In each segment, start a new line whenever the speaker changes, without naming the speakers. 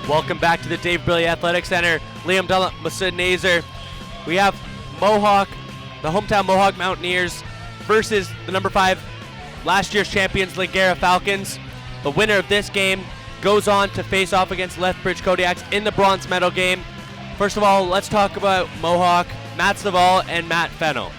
Welcome back to the Dave Briley Athletic Center. Liam Nazer. We have Mohawk, the hometown Mohawk Mountaineers versus the number 5 last year's champions Langara Falcons. The winner of this game goes on to face off against Lethbridge Kodiaks in the bronze medal game. First of all, let's talk about Mohawk, Matt Savall and Matt Fennell.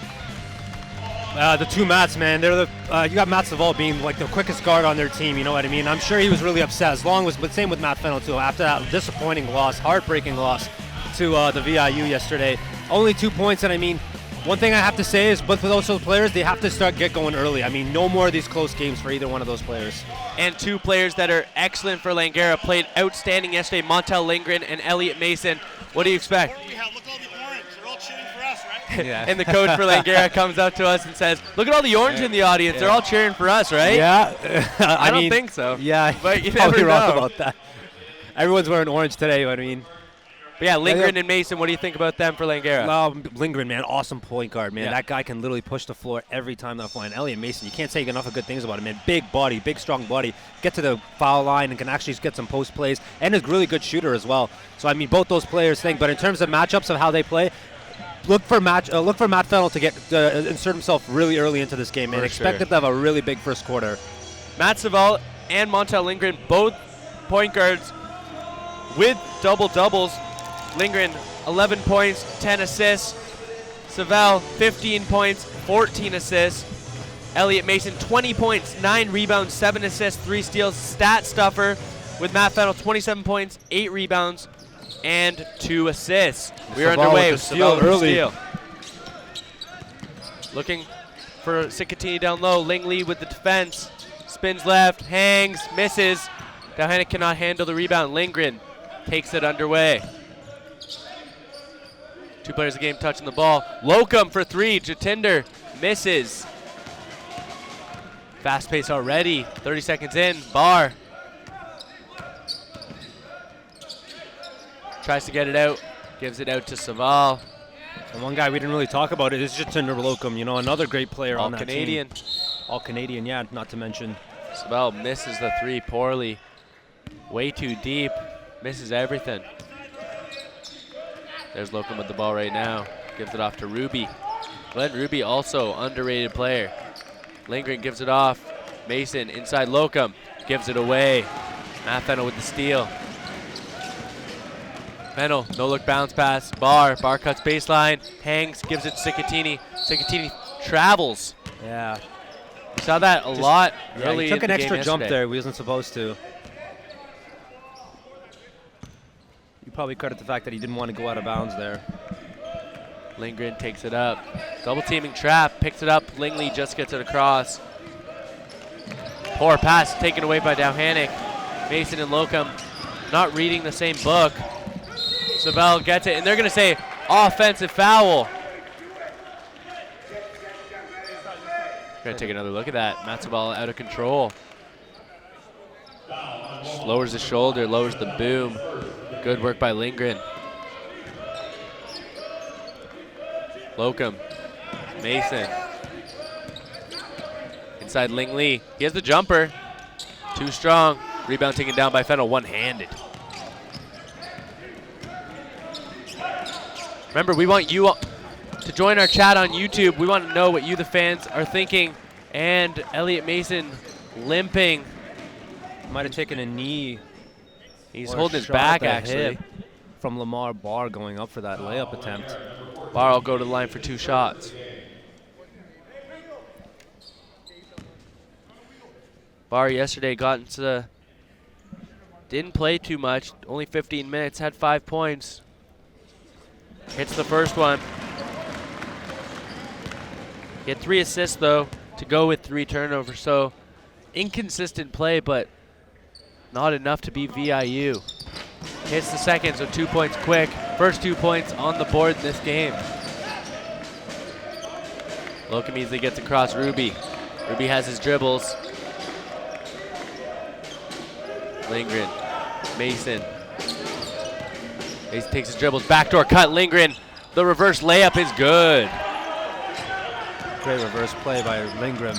The two Matts, man, they're you got Matt Savall being like the quickest guard on their team, you know what I mean? I'm sure he was really upset, but same with Matt Fennell too. After that disappointing loss, heartbreaking loss to the VIU yesterday. Only 2 points, and I mean, one thing I have to say is, but for those players, they have to get going early. I mean, no more of these close games for either one of those players.
And two players that are excellent for Langara played outstanding yesterday, Montel Lindgren and Elliot Mason. What do you expect?
Look at all the orange. They're all cheering for us, right?
Yeah. And the coach for Langara comes up to us and says, look at all the orange in the audience. They're all cheering for us, right?
Yeah.
I don't think so.
Yeah,
but you
probably
never
wrong
know.
about that. Everyone's wearing orange today, I mean.
But yeah, Lindgren and Mason, what do you think about them for Langara?
Lindgren, man, awesome point guard, man.
Yeah.
That guy can literally push the floor every time they're flying. Elliot Mason, you can't say enough of good things about him, man. Big body, big strong body, get to the foul line and can actually get some post plays, and is a really good shooter as well. So I mean, both those players think. But in terms of matchups of how they play, look for Matt Fennell to get insert himself really early into this game, man. Expect him to have a really big first quarter.
Matt Savall and Montel Lindgren, both point guards with double-doubles. Lindgren, 11 points, 10 assists. Savall, 15 points, 14 assists. Elliot Mason, 20 points, 9 rebounds, 7 assists, 3 steals. Stat stuffer with Matt Fennell, 27 points, 8 rebounds, and 2 assists. We're underway with Savall early. Looking for Sikatini down low. Lingley with the defense. Spins left, hangs, misses. Dalhanic cannot handle the rebound. Lindgren takes it underway. 2 players a game touching the ball. Lohcham for 3. Jitinder misses. Fast pace already. 30 seconds in. Barr tries to get it out. Gives it out to Savall.
And one guy we didn't really talk about is Jitinder Lohcham. You know, another great player on that
All-Canadian.
team. All-Canadian, yeah, not to mention.
Savall misses the 3 poorly. Way too deep. Misses everything. There's Lohcham with the ball right now. Gives it off to Ruby. Glenn Ruby, also underrated player. Lindgren gives it off. Mason inside Lohcham. Gives it away. Matt Fennell with the steal. Fennell, no-look bounce pass. Barr cuts baseline. Hangs, gives it to Sikatini. Sikatini travels.
Yeah.
We saw that a lot
Yeah,
early
he took
in
an
the
extra
game
jump
yesterday.
there. He wasn't supposed to. You probably credit the fact that he didn't want to go out of bounds there.
Lindgren takes it up. Double teaming trap, picks it up. Lingley just gets it across. Poor pass taken away by Dalhanic. Mason and Lohcham not reading the same book. Savall gets it, and they're going to say offensive foul. Going to take another look at that. Matt Savall out of control. Lowers the shoulder, lowers the boom. Good work by Lindgren. Lohcham, Mason. Inside Lingley. He has the jumper. Too strong. Rebound taken down by Fennell, one-handed. Remember, we want you to join our chat on YouTube. We want to know what you, the fans, are thinking. And Elliot Mason limping.
Might have taken a knee.
He's holding his back, actually.
From Lamar Barr going up for that layup attempt.
Barr will go to the line for 2 shots. Barr yesterday didn't play too much, only 15 minutes, had 5 points. Hits the first one. He had 3 assists, though, to go with 3 turnovers. So inconsistent play, but not enough to beat VIU. Hits the second, so 2 points quick. First 2 points on the board in this game. Lohcham easily gets across Ruby. Ruby has his dribbles. Lindgren, Mason. Mason takes his dribbles, backdoor cut, Lindgren. The reverse layup is good.
Great reverse play by Lindgren.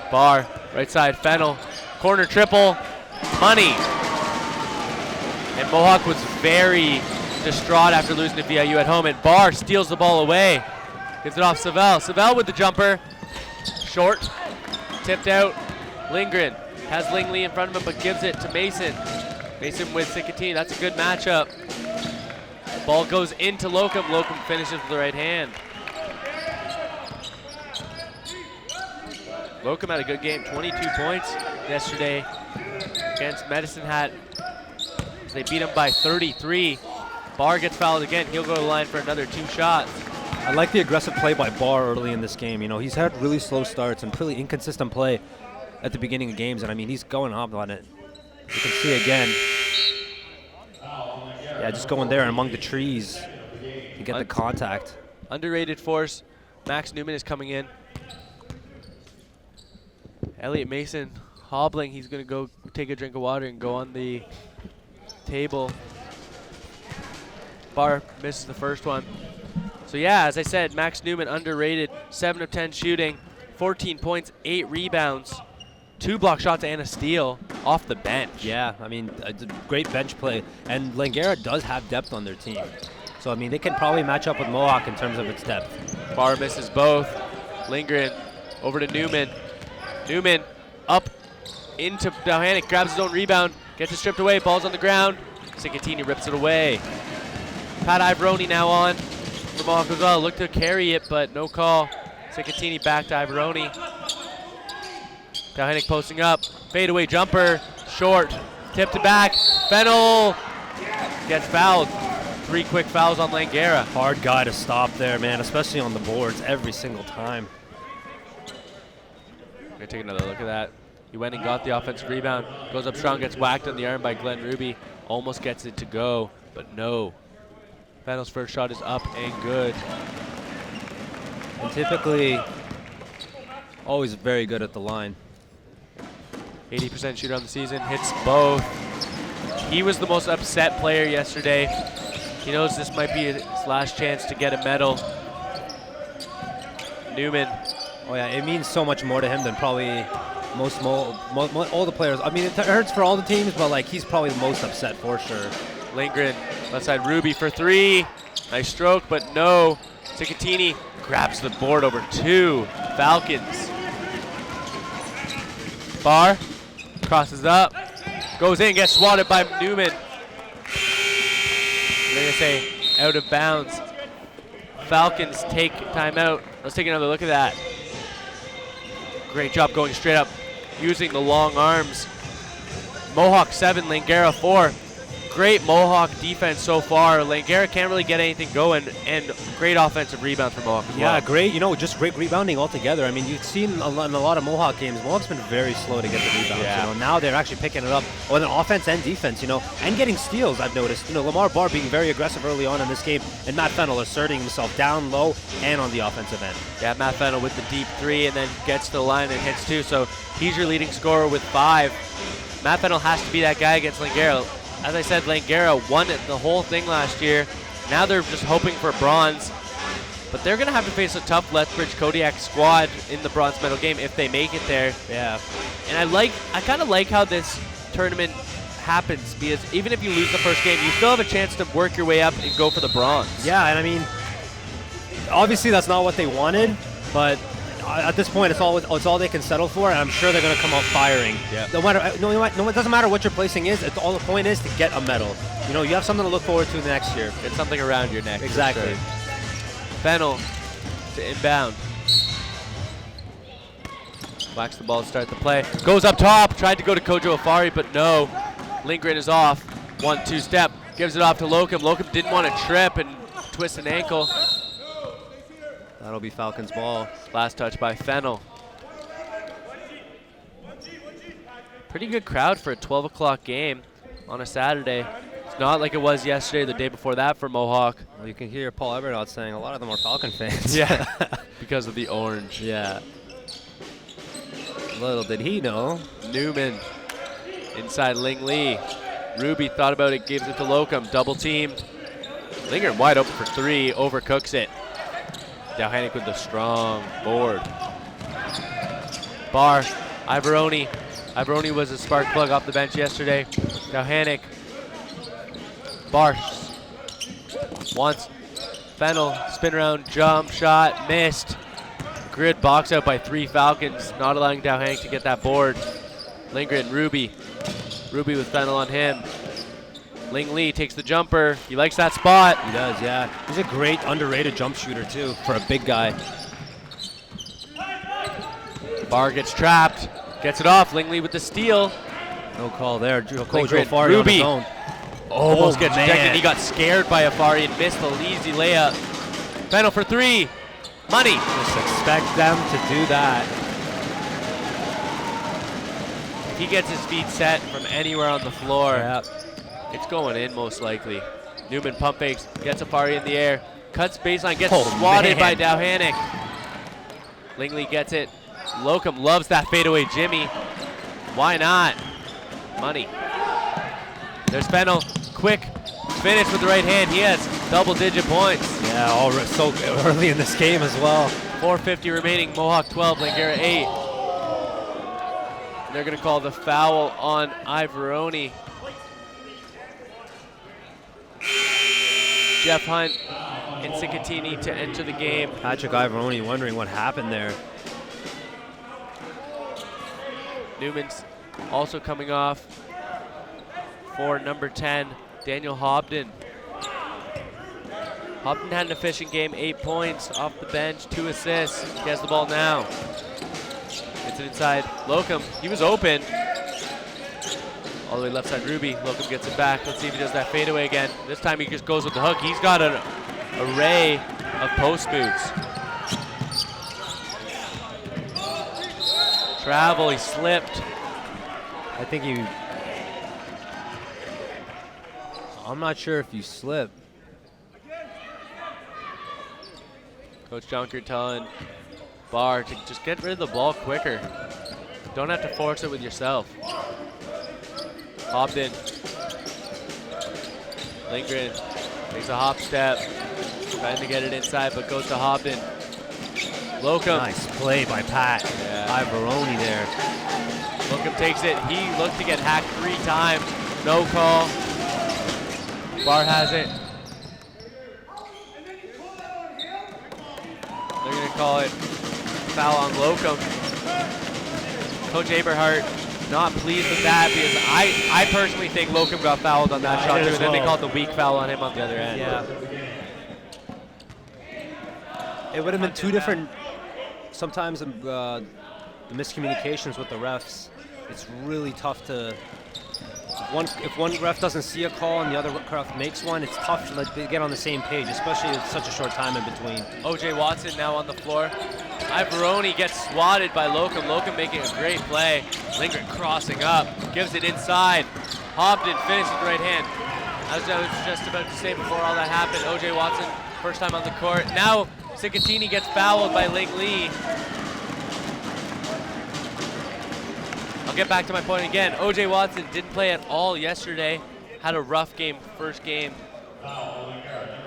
Barr, right side, Fennell. Corner triple, money. And Mohawk was very distraught after losing to VIU at home, and Barr steals the ball away. Gives it off Savell. Savell with the jumper. Short, tipped out. Lindgren has Lingley in front of him, but gives it to Mason. Mason with Sikatine. That's a good matchup. Ball goes into Lohcham. Lohcham finishes with the right hand. Lohcham had a good game, 22 points yesterday against Medicine Hat. They beat him by 33. Barr gets fouled again. He'll go to the line for another 2 shots.
I like the aggressive play by Barr early in this game. You know, he's had really slow starts and pretty inconsistent play at the beginning of games, and I mean, he's going up on it. You can see again. Yeah, just going there among the trees to get the contact.
Underrated force. Max Newman is coming in. Elliot Mason hobbling. He's going to go take a drink of water and go on the table. Barr misses the first one. So yeah, as I said, Max Newman underrated. 7 of 10 shooting, 14 points, 8 rebounds, 2 block shots and a steal off the bench.
Yeah, I mean, it's a great bench play. And Langara does have depth on their team. So, I mean, they can probably match up with Mohawk in terms of its depth.
Barr misses both. Lindgren over to Newman. Newman up into Dalhanic, grabs his own rebound, gets it stripped away, ball's on the ground. Sikatini rips it away. Pat Ivoroni now on for Mohawk as well. Looked to carry it, but no call. Sikatini back to Ivoroni. Dalhanic posting up, fadeaway jumper, short, tipped it back. Fennell gets fouled. 3 quick fouls on Langara.
Hard guy to stop there, man, especially on the boards every single time.
We're gonna take another look at that. He went and got the offensive rebound. Goes up strong, gets whacked on the arm by Glenn Ruby. Almost gets it to go, but no. Fennell's first shot is up and good.
And typically, always very good at the line.
80% shooter on the season, hits both. He was the most upset player yesterday. He knows this might be his last chance to get a medal. Newman.
Oh yeah, it means so much more to him than probably all the players. I mean, it hurts for all the teams, but like he's probably the most upset for sure.
Lindgren, left side Ruby for 3. Nice stroke, but no. Sikatini grabs the board over 2. Falcons. Barr crosses up, goes in, gets swatted by Newman. They're gonna say out of bounds. Falcons take timeout. Let's take another look at that. Great job going straight up, using the long arms. Mohawk 7, Langara 4. Great Mohawk defense so far. Langara can't really get anything going, and great offensive rebound from Mohawk as well.
Yeah, great. You know, just great rebounding altogether. I mean, you've seen in a lot of Mohawk games, Mohawk's been very slow to get the rebounds.
Yeah.
You know, now they're actually picking it up on offense and defense. You know, and getting steals. I've noticed. You know, Lamar Barr being very aggressive early on in this game, and Matt Fennell asserting himself down low and on the offensive end.
Yeah, Matt Fennell with the deep 3, and then gets to the line and hits 2. So he's your leading scorer with 5. Matt Fennell has to be that guy against Langara. As I said, Langara won the whole thing last year. Now they're just hoping for bronze. But they're going to have to face a tough Lethbridge Kodiaks squad in the bronze medal game if they make it there.
Yeah.
And I kind of like how this tournament happens, because even if you lose the first game, you still have a chance to work your way up and go for the bronze.
Yeah, and I mean, obviously that's not what they wanted, but at this point, it's all they can settle for, and I'm sure they're going to come out firing.
Yeah.
It doesn't matter what your placing is. All the point is to get a medal. You know, you have something to look forward to the next year.
Get something around your neck.
Exactly.
Sure. Fennell to inbound. Whacks the ball to start the play. Goes up top. Tried to go to Kojo Afari, but no. Lindgren is off. 1-2 step. Gives it off to Lohcham. Lohcham didn't want to trip and twist an ankle.
That'll be Falcons ball.
Last touch by Fennell. Pretty good crowd for a 12 o'clock game on a Saturday. It's not like it was yesterday, the day before that for Mohawk.
Well, you can hear Paul Everett saying a lot of them are Falcon fans.
Yeah, because of the orange.
Yeah. Little did he know.
Newman inside Ling Lee. Ruby thought about it, gives it to Lohcham. Double teamed. Lingard wide open for 3, overcooks it. Dalhanic with the strong board. Barr, Ivoroni. Ibroni was a spark plug off the bench yesterday. Dowhanic. Barr wants Fennell, spin around, jump shot, missed. Grid box out by 3 Falcons, not allowing Dowhanic to get that board. Lindgren, Ruby with Fennell on him. Ling Lee takes the jumper. He likes that spot.
He does, yeah. He's a great underrated jump shooter too for a big guy.
Barr gets trapped, gets it off. Ling Lee with the steal.
No call there.
Lindgren,
Fari on
Ruby.
his own.
Almost gets
man.
rejected. He got scared by Afari and missed the easy layup. Fennell for 3. Money.
Just expect them to do that.
If he gets his feet set from anywhere on the floor,
Yep.
it's going in most likely. Newman pump fakes, gets Afari in the air, cuts baseline, gets
Oh,
swatted by
man.
Dowhanic. Lingley gets it. Lohcham loves that fadeaway Jimmy. Why not? Money. There's Fennell. Quick finish with the right hand. He has double-digit points.
Yeah, so early in this game as well.
4:50 remaining. Mohawk 12, Langara 8. They're going to call the foul on Ivoroni. Jeff Hunt and Cicatini to enter the game.
Patrick Ivoroni wondering what happened there.
Newman's also coming off for number 10, Daniel Hobden. Hobden had an efficient game, 8 points off the bench, 2 assists. He has the ball now. Gets it inside. Lohcham, he was open. All the way left side, Ruby. Lohcham gets it back. Let's see if he does that fadeaway again. This time he just goes with the hook. He's got an array of post moves. Travel, he slipped.
I think I'm not sure if you slip.
Coach Jonker telling Barr to just get rid of the ball quicker. Don't have to force it with yourself. Hobden. Lindgren takes a hop step, trying to get it inside, but goes to Hobden. Lohcham.
Nice play by Pat.
Yeah.
Ivoroni there.
Lohcham takes it. He looked to get hacked 3 times. No call. Barr has it. They're going to call it foul on Lohcham. Coach Aberhart not pleased with that because I personally think Lohcham got fouled on that shot too, and then they called the weak foul on him on the other end.
Yeah. It would have been 2 different. Sometimes the miscommunications with the refs. It's really tough to. If one ref doesn't see a call and the other ref makes one, it's tough to get on the same page, especially with such a short time in between.
O.J. Watson now on the floor. Ivoroni gets swatted by Lohcham. Lohcham making a great play. Lindgren crossing up, gives it inside. Hobden finishes with the right hand. As I was just about to say before all that happened, O.J. Watson, first time on the court. Now Cicatini gets fouled by Ling Lee. I'll get back to my point again. O.J. Watson didn't play at all yesterday. Had a rough game, first game.
I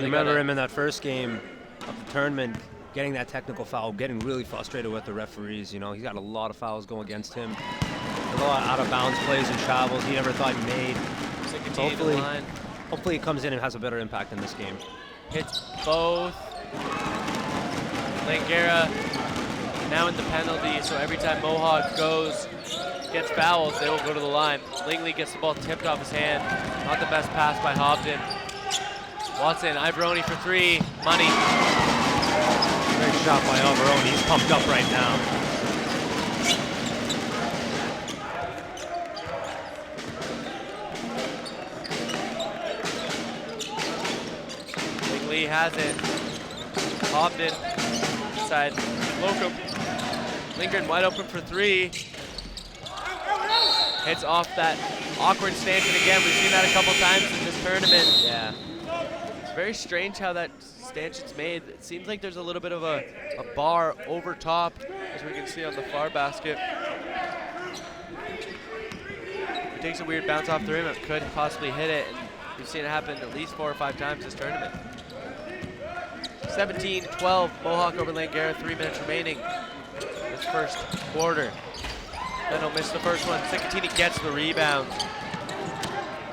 remember him in that first game of the tournament getting that technical foul, getting really frustrated with the referees. You know, he's got a lot of fouls going against him. A lot of out of bounds plays and travels he never thought he made. Hopefully he comes in and has a better impact in this game.
Hits both. Langara now in the penalty, so every time Mohawk gets fouled, they will go to the line. Lingley gets the ball tipped off his hand. Not the best pass by Hobden. Watson, Ivoroni for 3. Money.
Great shot by Ivoroni. He's pumped up right now.
Lingley has it. Hobden inside. Lohcham. Lindgren wide open for 3. Hits off that awkward stanchion again. We've seen that a couple times in this tournament.
Yeah.
It's very strange how that stanchion's made. It seems like there's a little bit of a bar over top, as we can see on the far basket. It takes a weird bounce off the rim. It could possibly hit it, and we've seen it happen at least 4 or 5 times this tournament. 17-12, Mohawk over Langara, 3 minutes remaining. this first quarter. Fennell missed the first one. Cicatini gets the rebound.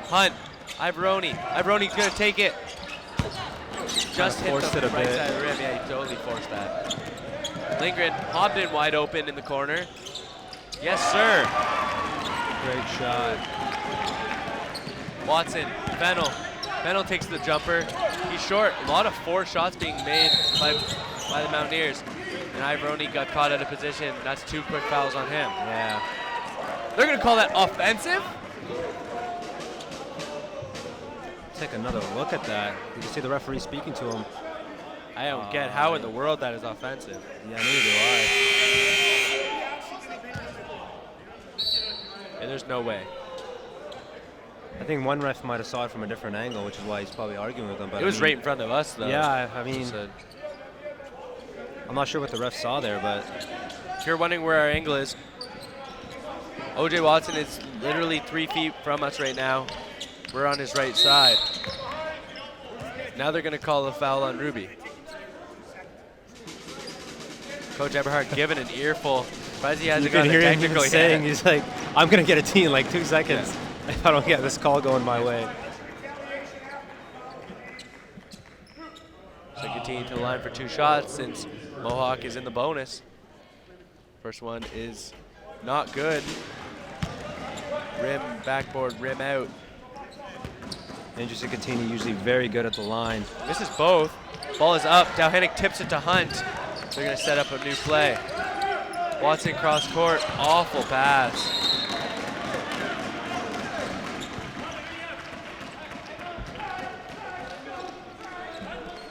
Hunt, Ivoroni. Ivoroni's gonna take it. Just hit the right side of the rim. Yeah, he totally forced that. Lindgren, Hobden wide open in the corner. Yes, sir.
Great shot.
Watson, Fennell. Fennell takes the jumper. He's short. A lot of 4 shots being made by the Mountaineers. And Ivoroni got caught out of position. That's 2 quick fouls on him.
Yeah.
They're gonna call that offensive?
Take another look at that. You can see the referee speaking to him.
I don't get how in the world that is offensive.
Yeah, neither do I.
Yeah, there's no way.
I think one ref might have saw it from a different angle, which is why he's probably arguing with them. But
It was right in front of us, though.
Yeah, I mean, I'm not sure what the ref saw there, but
If you're wondering where our angle is, OJ Watson is literally 3 feet from us right now. We're on his right side. Now they're going to call a foul on Ruby. Coach Eberhard given an earful. Surprised he hasn't got a technical yet.
saying, he's like, I'm going to get a tee in like 2 seconds if I don't get this call going my way.
So continue to the line for 2 shots since Mohawk is in the bonus. First one is not good. Rim, backboard, rim out.
Andrew Cicatini usually very good at the line.
This is both. Ball is up. Dowhennick tips it to Hunt. They're going to set up a new play. Watson cross court. Awful pass.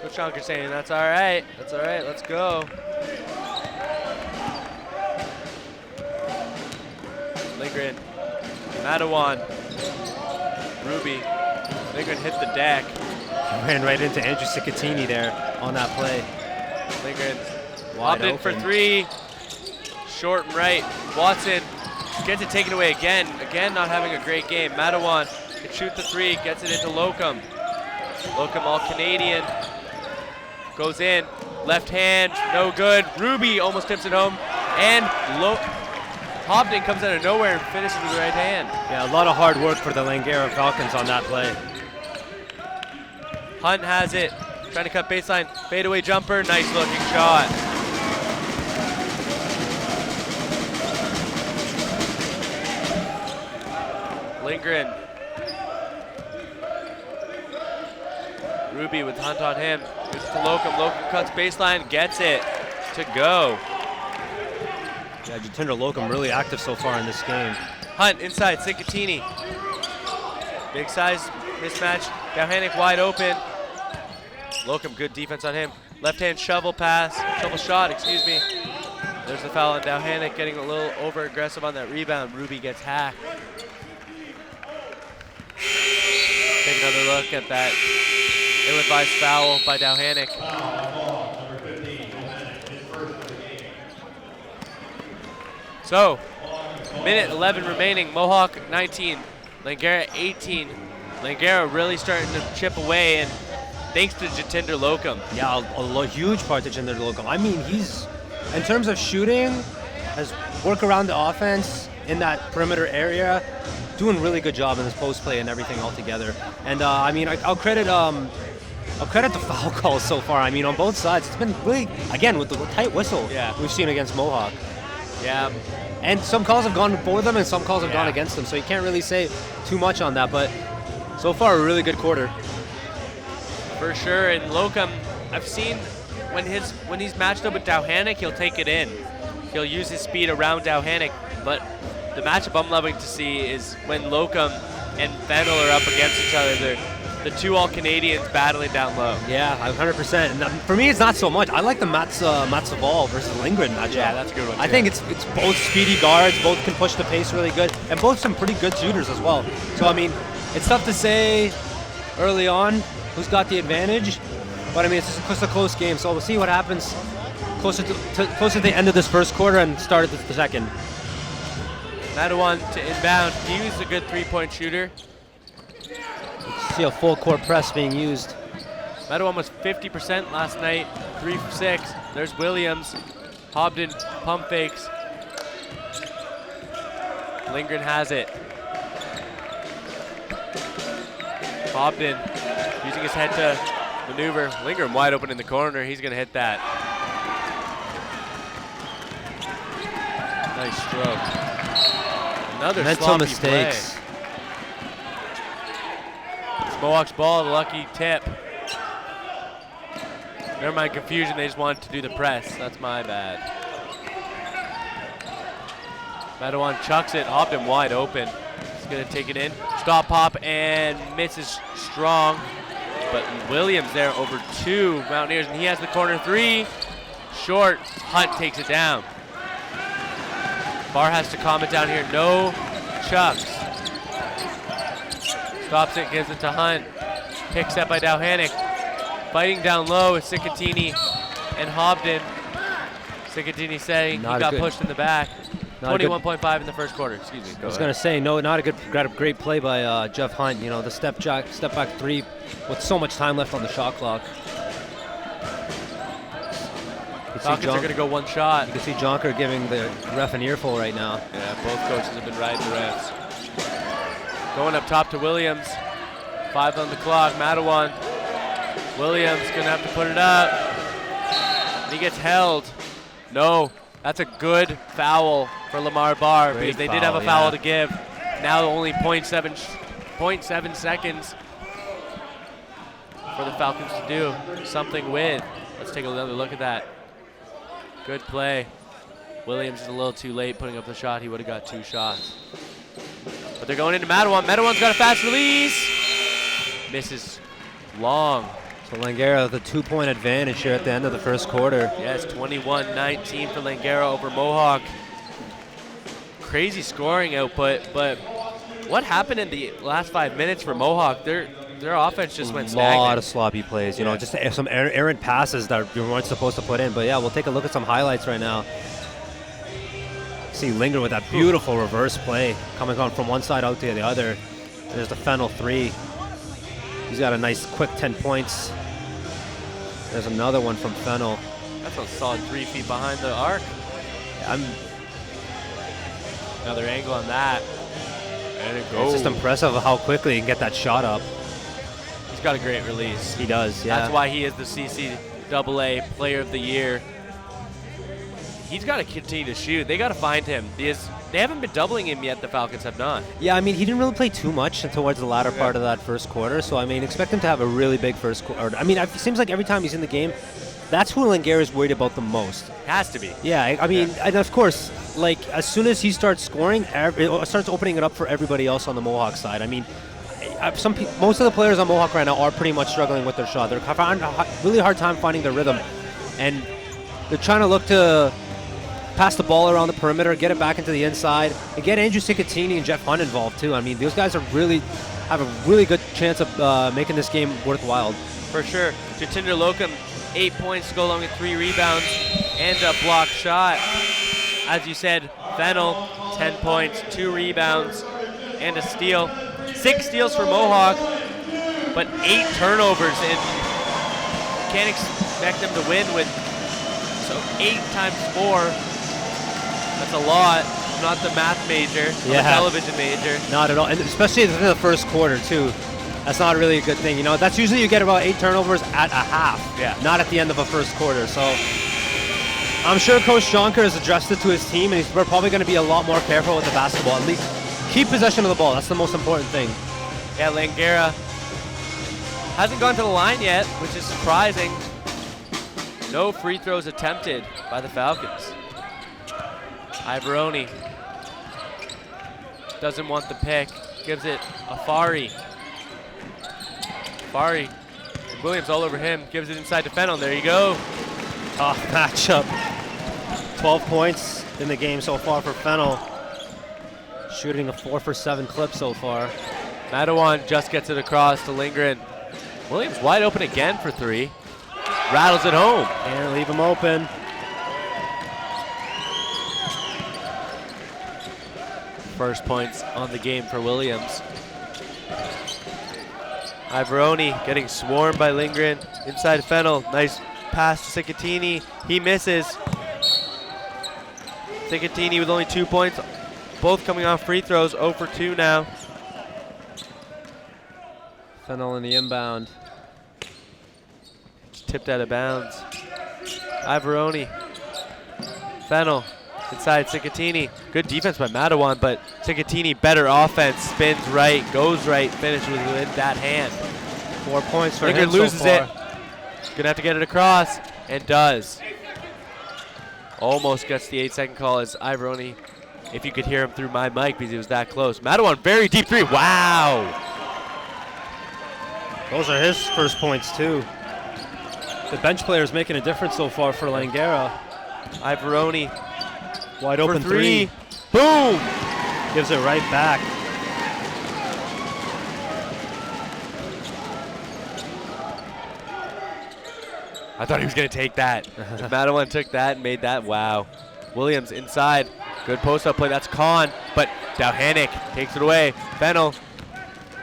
Coach Schonker saying, that's all right. That's all right. Let's go. Lindgren. Matawan. Ruby. Lindgren hit the deck.
Ran right into Andrew Cicatini there on that play.
Lindgren
Wide
popped in for 3. Short and right. Watson gets it taken away again. Again, not having a great game. Matawan can shoot the 3, gets it into Lohcham. Lohcham, all Canadian. Goes in. Left hand, no good. Ruby almost tips it home. And Hobden comes out of nowhere and finishes with the right hand.
Yeah, a lot of hard work for the Langara Falcons on that play.
Hunt has it. Trying to cut baseline. Fadeaway jumper. Nice looking shot. Lindgren. Ruby with Hunt on him. Gives it to Lohcham. Lohcham cuts baseline. Gets it to go.
Yeah, Jitinder Lohcham really active so far in this game.
Hunt inside. Cicatini. Big size mismatch. Dowhennick wide open. Lohcham, good defense on him. Left hand shovel pass, shovel shot, excuse me. There's the foul on Dowhennick, getting a little over aggressive on that rebound. Ruby gets hacked. Take another look at that ill-advised foul by Dowhennick. So, minute 11 remaining. Mohawk 19, Langara 18. Langara really starting to chip away, and thanks to Jitinder Lohcham.
Yeah, a huge part to Jitinder Lohcham. I mean, he's, in terms of shooting, has work around the offense in that perimeter area, doing really good job in his post play and everything altogether. And I mean, I'll credit the foul calls so far. I mean, on both sides, it's been really, again, with the tight whistle we've seen against Mohawk.
Yeah.
And some calls have gone for them and some calls have gone against them, so you can't really say too much on that, but so far a really good quarter.
For sure, and Lohcham, I've seen when he's matched up with Dowhennick, he'll take it in. He'll use his speed around Dowhennick, but the matchup I'm loving to see is when Lohcham and Fennell are up against each other. They're the 2 all-Canadians battling down low.
Yeah, 100%. And for me, it's not so much. I like the Matsaval versus Lindgren matchup.
Yeah, that's a good one.
I think it's both speedy guards, both can push the pace really good, and both some pretty good shooters as well. So, I mean, it's tough to say early on who's got the advantage, but I mean, it's just a close game. So we'll see what happens closer to the end of this first quarter and start at the second.
Matawan to inbound. He was a good 3-point shooter.
See a full court press being used.
Matawan was 50% last night, 3 for 6. There's Williams. Hobden pump fakes. Lindgren has it. Hobden using his head to maneuver. Lindgren wide open in the corner. He's going to hit that. Nice stroke. Another
mental
sloppy
mistakes.
play. It's Mohawk's ball, the lucky tip. Never mind confusion, they just wanted to do the press. That's my bad. Madawan chucks it, Hobden wide open. He's gonna take it in. Stop pop and misses strong. But Williams there over 2 Mountaineers, and he has the corner 3. Short, Hunt takes it down. Barr has to calm it down here, no chucks. Stops it, gives it to Hunt. Pick set by Dowhanic. Fighting down low is Sikatini and Hobden. Sikatini saying he got pushed in the back. 21.5 in the first quarter. Excuse me.
I was going to say, no, not a great play by Jeff Hunt. You know, the step back 3 with so much time left on the shot clock.
Falcons are going to go one shot.
You can see Jonker giving the ref an earful right now.
Yeah, both coaches have been riding the refs. Going up top to Williams. 5 on the clock. Madawan. Williams going to have to put it up. And he gets held. No. That's a good foul for Lamar Barr, because they did have a foul to give. Now only 0.7 seconds for the Falcons to do something with. Let's take another look at that. Good play. Williams is a little too late putting up the shot. He would have got 2 shots. But they're going into Madawan. Madawan's got a fast release. Misses long.
So Langara with a 2-point advantage here at the end of the first quarter.
Yes, 21-19 for Langara over Mohawk. Crazy scoring output, but what happened in the last 5 minutes for Mohawk? Their offense just went stagnant.
A lot of sloppy plays, you know, just some errant passes that you weren't supposed to put in. But yeah, we'll take a look at some highlights right now. See Lindgren with that beautiful reverse play coming on from one side out to the other. There's the Fennell 3. He's got a nice quick 10 points. There's another one from Fennell.
That's a solid 3 feet behind the arc. Another angle on that. And it goes.
It's just impressive how quickly he can get that shot up.
He's got a great release.
He does, yeah.
That's why he is the CCAA Player of the Year. He's got to continue to shoot. They got to find him. They haven't been doubling him yet. The Falcons have not.
Yeah, I mean, he didn't really play too much towards the latter part of that first quarter. So, I mean, expect him to have a really big first quarter. I mean, it seems like every time he's in the game, that's who Langara is worried about the most.
Has to be.
Yeah, I mean, and of course, like, as soon as he starts scoring, it starts opening it up for everybody else on the Mohawk side. I mean, most of the players on Mohawk right now are pretty much struggling with their shot. They're having a really hard time finding their rhythm. And they're trying to look to pass the ball around the perimeter, get it back into the inside, and get Andrew Sikatini and Jeff Hunt involved too. I mean, those guys have a really good chance of making this game worthwhile.
For sure. Jitinder Lohcham, 8 points to go along with 3 rebounds and a block shot. As you said, Fennell, 10 points, 2 rebounds, and a steal. 6 steals for Mohawk, but 8 turnovers, and can't expect them to win with 8 times 4. That's a lot. Not the math major, the television major.
Not at all, and especially in the first quarter too. That's not really a good thing. You know, that's usually you get about 8 turnovers at a half, not at the end of a first quarter. So I'm sure Coach Jonker has addressed it to his team, and we're probably going to be a lot more careful with the basketball. At least keep possession of the ball. That's the most important thing.
Yeah, Langara hasn't gone to the line yet, which is surprising. No free throws attempted by the Falcons. Ivoroni doesn't want the pick, gives it Afari. Afari, Williams all over him, gives it inside to Fennell. There you go.
Tough matchup. 12 points in the game so far for Fennell. Shooting a 4 for 7 clip so far.
Madawan just gets it across to Lindgren. Williams wide open again for 3. Rattles it home.
Can't leave him open.
First points on the game for Williams. Ivoroni getting swarmed by Lindgren. Inside Fennell. Nice pass to Sikatini. He misses. Cicatini with only 2 points, both coming off free throws, 0 for 2 now.
Fennell in the inbound.
It's tipped out of bounds. Ivoroni. Fennell inside Cicatini. Good defense by Madawan, but Cicatini better offense. Spins right, goes right, finishes with that hand.
4 points for
Lingard
him
loses
so far.
it. Gonna have to get it across, and does. Almost gets the 8-second call as Ivoroni, if you could hear him through my mic because he was that close. Madawan, very deep three. Wow.
Those are his first points too. The bench player is making a difference so far for Langara.
Ivoroni
Wide
for
open
three.
three.
Boom.
Gives it right back.
I thought he was going to take that. If Madawan took that and made that, wow. Williams inside. Good post-up play. That's Khan, but Dowhanik takes it away. Fennell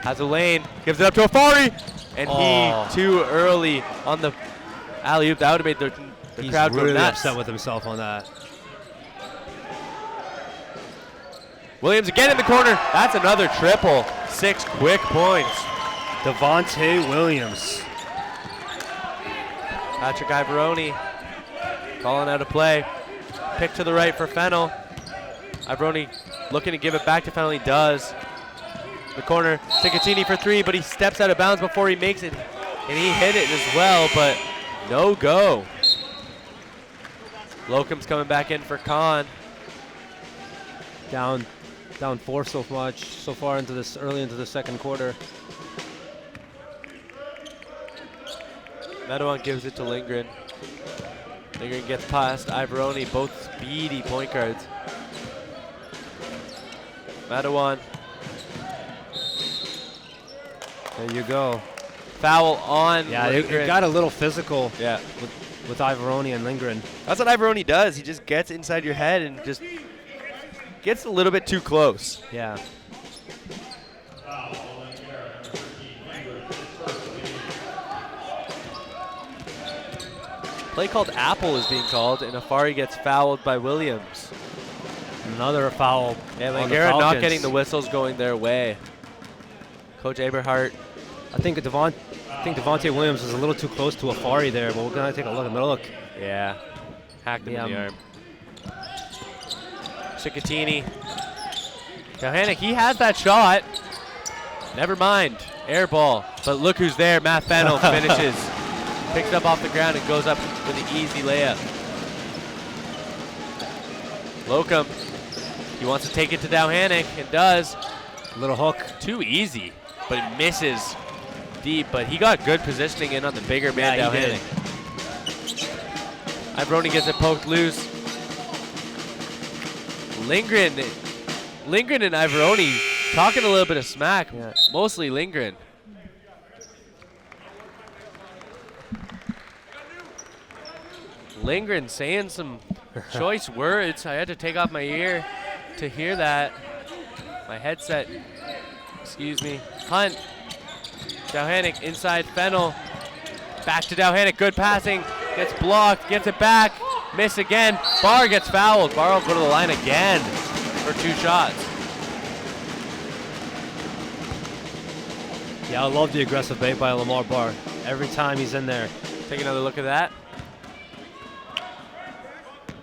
has a lane, gives it up to Afari, and he too early on the alley-oop. That would have made the crowd
really
go nuts.
upset with himself on that.
Williams again in the corner. That's another triple. 6 quick points.
Devontae Williams.
Patrick Ivoroni calling out a play. Pick to the right for Fennell. Ivoroni looking to give it back to Fennell. He does. The corner, Cicatini for three, but he steps out of bounds before he makes it. And he hit it as well, but no go. Lohcham's coming back in for Khan.
Down 4 so far into this early into the second quarter.
Madawan gives it to Lindgren. Lindgren gets past Ivoroni, both speedy point guards. Madawan.
There you go.
Foul on
Yeah,
Lindgren.
it got a little physical.
Yeah.
With Ivoroni and Lindgren.
That's what Ivoroni does. He just gets inside your head and just gets a little bit too close.
Yeah.
Play called Apple is being called, and Afari gets fouled by Williams.
Another foul.
Yeah,
on the
Langara not
Falcons.
getting the whistles going their way. Coach Eberhardt.
I think Devontae Williams is a little too close to Afari there, but we're gonna take a look. Another look.
Yeah. Hacked him in the arm. Cicatini. Dowhanik, he has that shot. Never mind. Air ball. But look who's there. Matt Fennell finishes. Picks it up off the ground and goes up with an easy layup. Lohcham. He wants to take it to Dowhanik and does.
Little hook.
Too easy, but it misses deep. But he got good positioning in on the bigger man,
Yeah, he did.
Ivoroni gets it poked loose. Lindgren and Ivoroni talking a little bit of smack.
Yeah.
Mostly Lindgren. Lindgren saying some choice words. I had to take off my ear to hear that. My headset. Excuse me. Hunt. Dowhanik inside Fennell. Back to Dowhanik. Good passing. Gets blocked. Gets it back. Miss again. Barr gets fouled. Barr will go to the line again for 2 shots.
Yeah, I love the aggressive bait by Lamar Barr. Every time he's in there.
Take another look at that.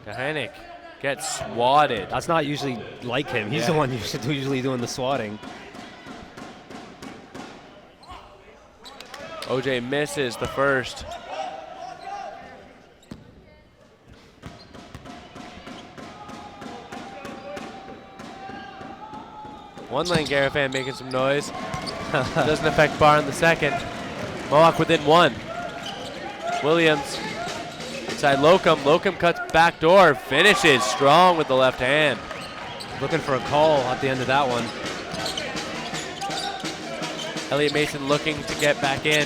Dowhanik gets swatted.
That's not usually like him. He's the one usually doing the swatting.
OJ misses the first. One Langara fan making some noise. Doesn't affect Barr in the second. Mohawk within 1. Williams inside Lohcham. Lohcham cuts back door. Finishes strong with the left hand.
Looking for a call at the end of that one.
Elliot Mason looking to get back in.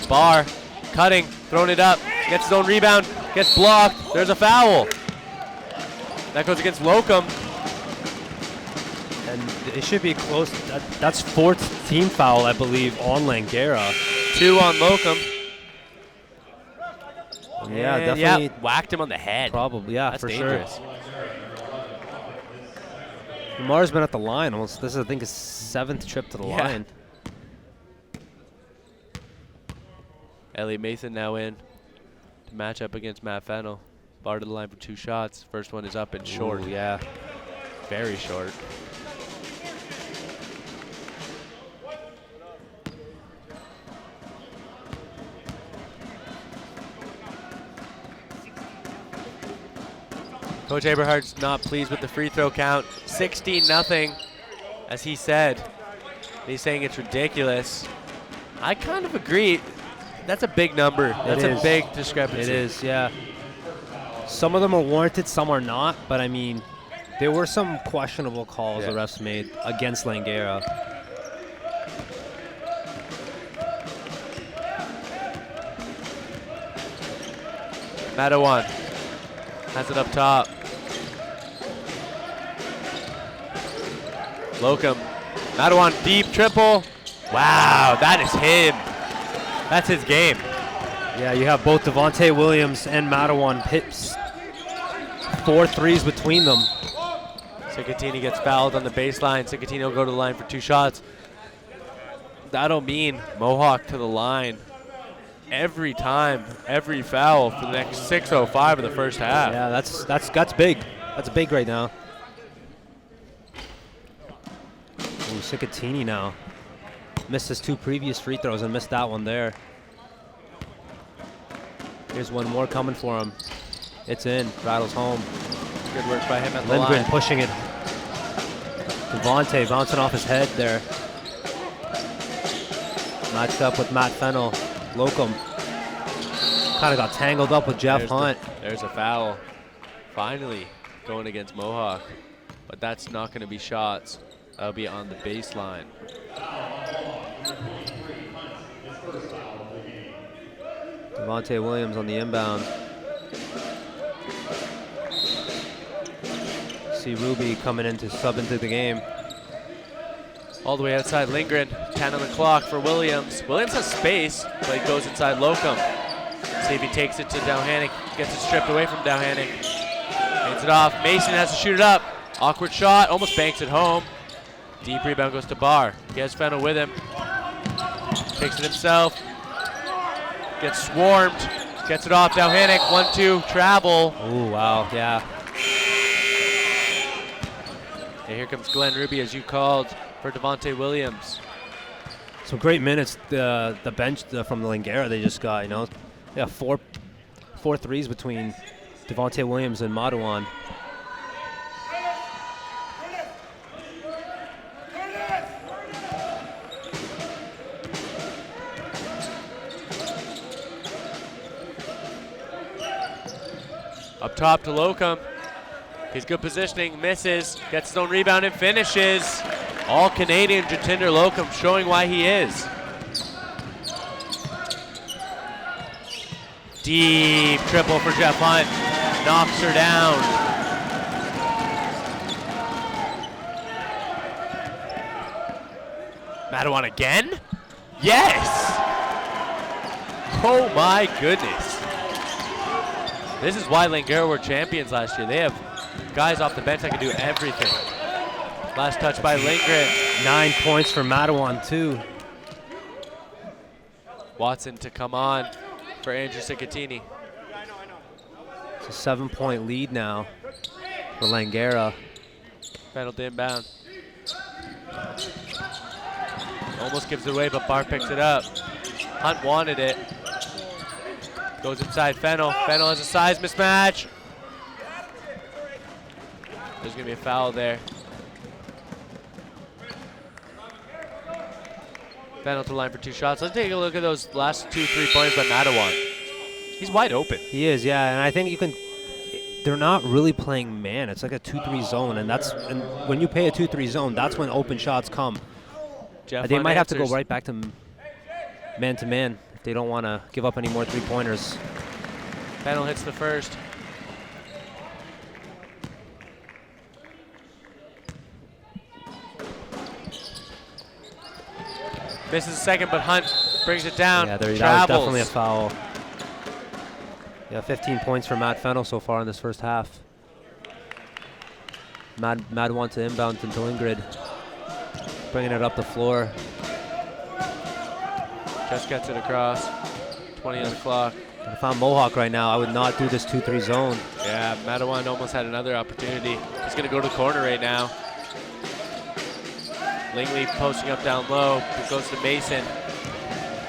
Barr cutting, throwing it up. Gets his own rebound. Gets blocked. There's a foul. That goes against Lohcham.
And it should be close. That's 4th team foul, I believe, on Langara.
2 on Lohcham.
Yeah,
And
definitely.
whacked him on the head.
Probably, yeah,
That's
for
dangerous.
sure. Lamar's been at the line almost. This is, I think, his 7th trip to the line.
Elliot Mason now in to match up against Matt Fennell. Barr to the line for 2 shots. First one is up and short.
Ooh, yeah.
Very short. Coach Aberhart's not pleased with the free throw count. 16-0, as he said. He's saying it's ridiculous. I kind of agree. That's a big number. That's a big discrepancy.
It is, yeah. Some of them are warranted, some are not. But, I mean, there were some questionable calls the refs made against Langara.
Madawan has it up top. Lohcham. Madawan deep triple. Wow, that is him. That's his game.
Yeah, you have both Devontae Williams and Madawan hits 4 threes between them.
Cicatini gets fouled on the baseline. Cicatini will go to the line for 2 shots. That'll mean Mohawk to the line every time, every foul for the next 6:05 of the first half.
Yeah, that's big. That's big right now. Ooh, Cicatini now. Missed his 2 previous free throws and missed that one there. Here's one more coming for him. It's in, rattles home.
Good work by him at the
Lindgren
line.
pushing it. Devontae bouncing off his head there. Matched up with Matt Fennell. Lohcham kind of got tangled up with Jeff Hunt.
There's a foul. Finally going against Mohawk. But that's not going to be shots. That'll be on the baseline.
Devontae Williams on the inbound. See Ruby coming in to sub into the game.
All the way outside Lindgren. 10 on the clock for Williams. Williams has space, but he goes inside Lohcham. See if he takes it to Dowhannick. Gets it stripped away from Dowhannick. Hands it off. Mason has to shoot it up. Awkward shot. Almost banks it home. Deep rebound goes to Barr. He has Fennell with him. Takes it himself. Gets swarmed. Gets it off. Dowhannick. 1-2. Travel.
Oh, wow. Yeah.
And here comes Glenn Ruby, as you called, for Devontae Williams.
Some great minutes. The bench from the Langara they just got, you know. Yeah, four threes between Devontae Williams and Madawan.
Up top to Lohcham. He's good positioning, misses, gets his own rebound and finishes. All Canadian Jitinder Lohcham showing why he is. Deep triple for Jeff Hunt. Knocks her down. Madawan again? Yes! Oh my goodness. This is why Langara were champions last year. They have guys off the bench that can do everything. Last touch by Lindgren.
9 points for Madawan, too.
Watson to come on for Andrew Cicatini.
It's a 7-point lead now for Langara.
Fennell to inbound. Almost gives it away, but Barr picks it up. Hunt wanted it. Goes inside Fennell. Fennell has a size mismatch. There's going to be a foul there. Fennell to the line for 2 shots. Let's take a look at those last 2 3-pointers by Madawan. He's wide open.
He is, yeah, and I think you can. They're not really playing man. It's like a 2-3 zone, and when you play a 2-3 zone, that's when open shots come. They might have to go right back to man if they don't want to give up any more 3-pointers.
Fennell hits the first. Misses the second, but Hunt brings it down.
Yeah, that was definitely a foul. Yeah, 15 points for Matt Fennell so far in this first half. Mad wants to inbound into Ingrid. Bringing it up the floor.
Just gets it across. 20 on the clock.
If I'm Mohawk right now, I would not do this 2-3 zone.
Yeah, Madawan almost had another opportunity. He's going to go to the corner right now. Lingley posting up down low. It goes to Mason.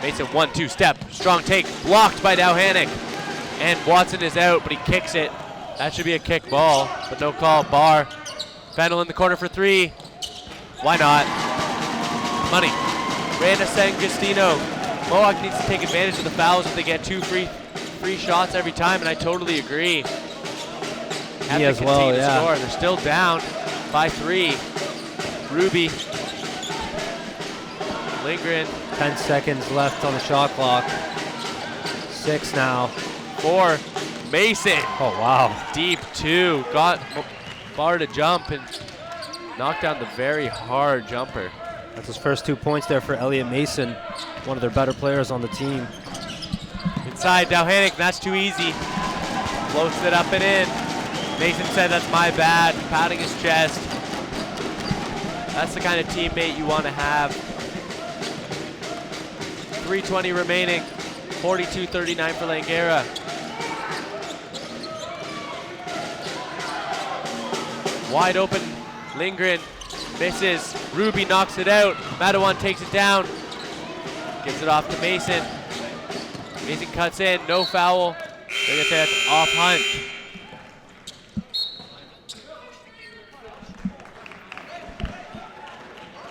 Mason 1-2 step. Strong take. Blocked by Dowhanick. And Watson is out, but he kicks it. That should be a kick ball, but no call. Barr. Fennell in the corner for 3. Why not? Money. Randa Sangustino. Mohawk needs to take advantage of the fouls if they get 2 free shots every time, and I totally agree.
Me as well, yeah.
Score. They're still down by 3. Ruby. Lindgren.
10 seconds left on the shot clock. 6 now.
4. Mason.
Oh, wow.
Deep 2. Got Barr to jump and knocked down the very hard jumper.
That's his first 2 points there for Elliot Mason, one of their better players on the team.
Inside, Dowhanick, that's too easy. Floats it up and in. Mason said, that's my bad, patting his chest. That's the kind of teammate you want to have. 3:20 remaining, 42-39 for Langara. Wide open, Lindgren misses. Ruby knocks it out. Madawan takes it down. Gives it off to Mason. Mason cuts in, no foul. They're gonna say that's off Hunt.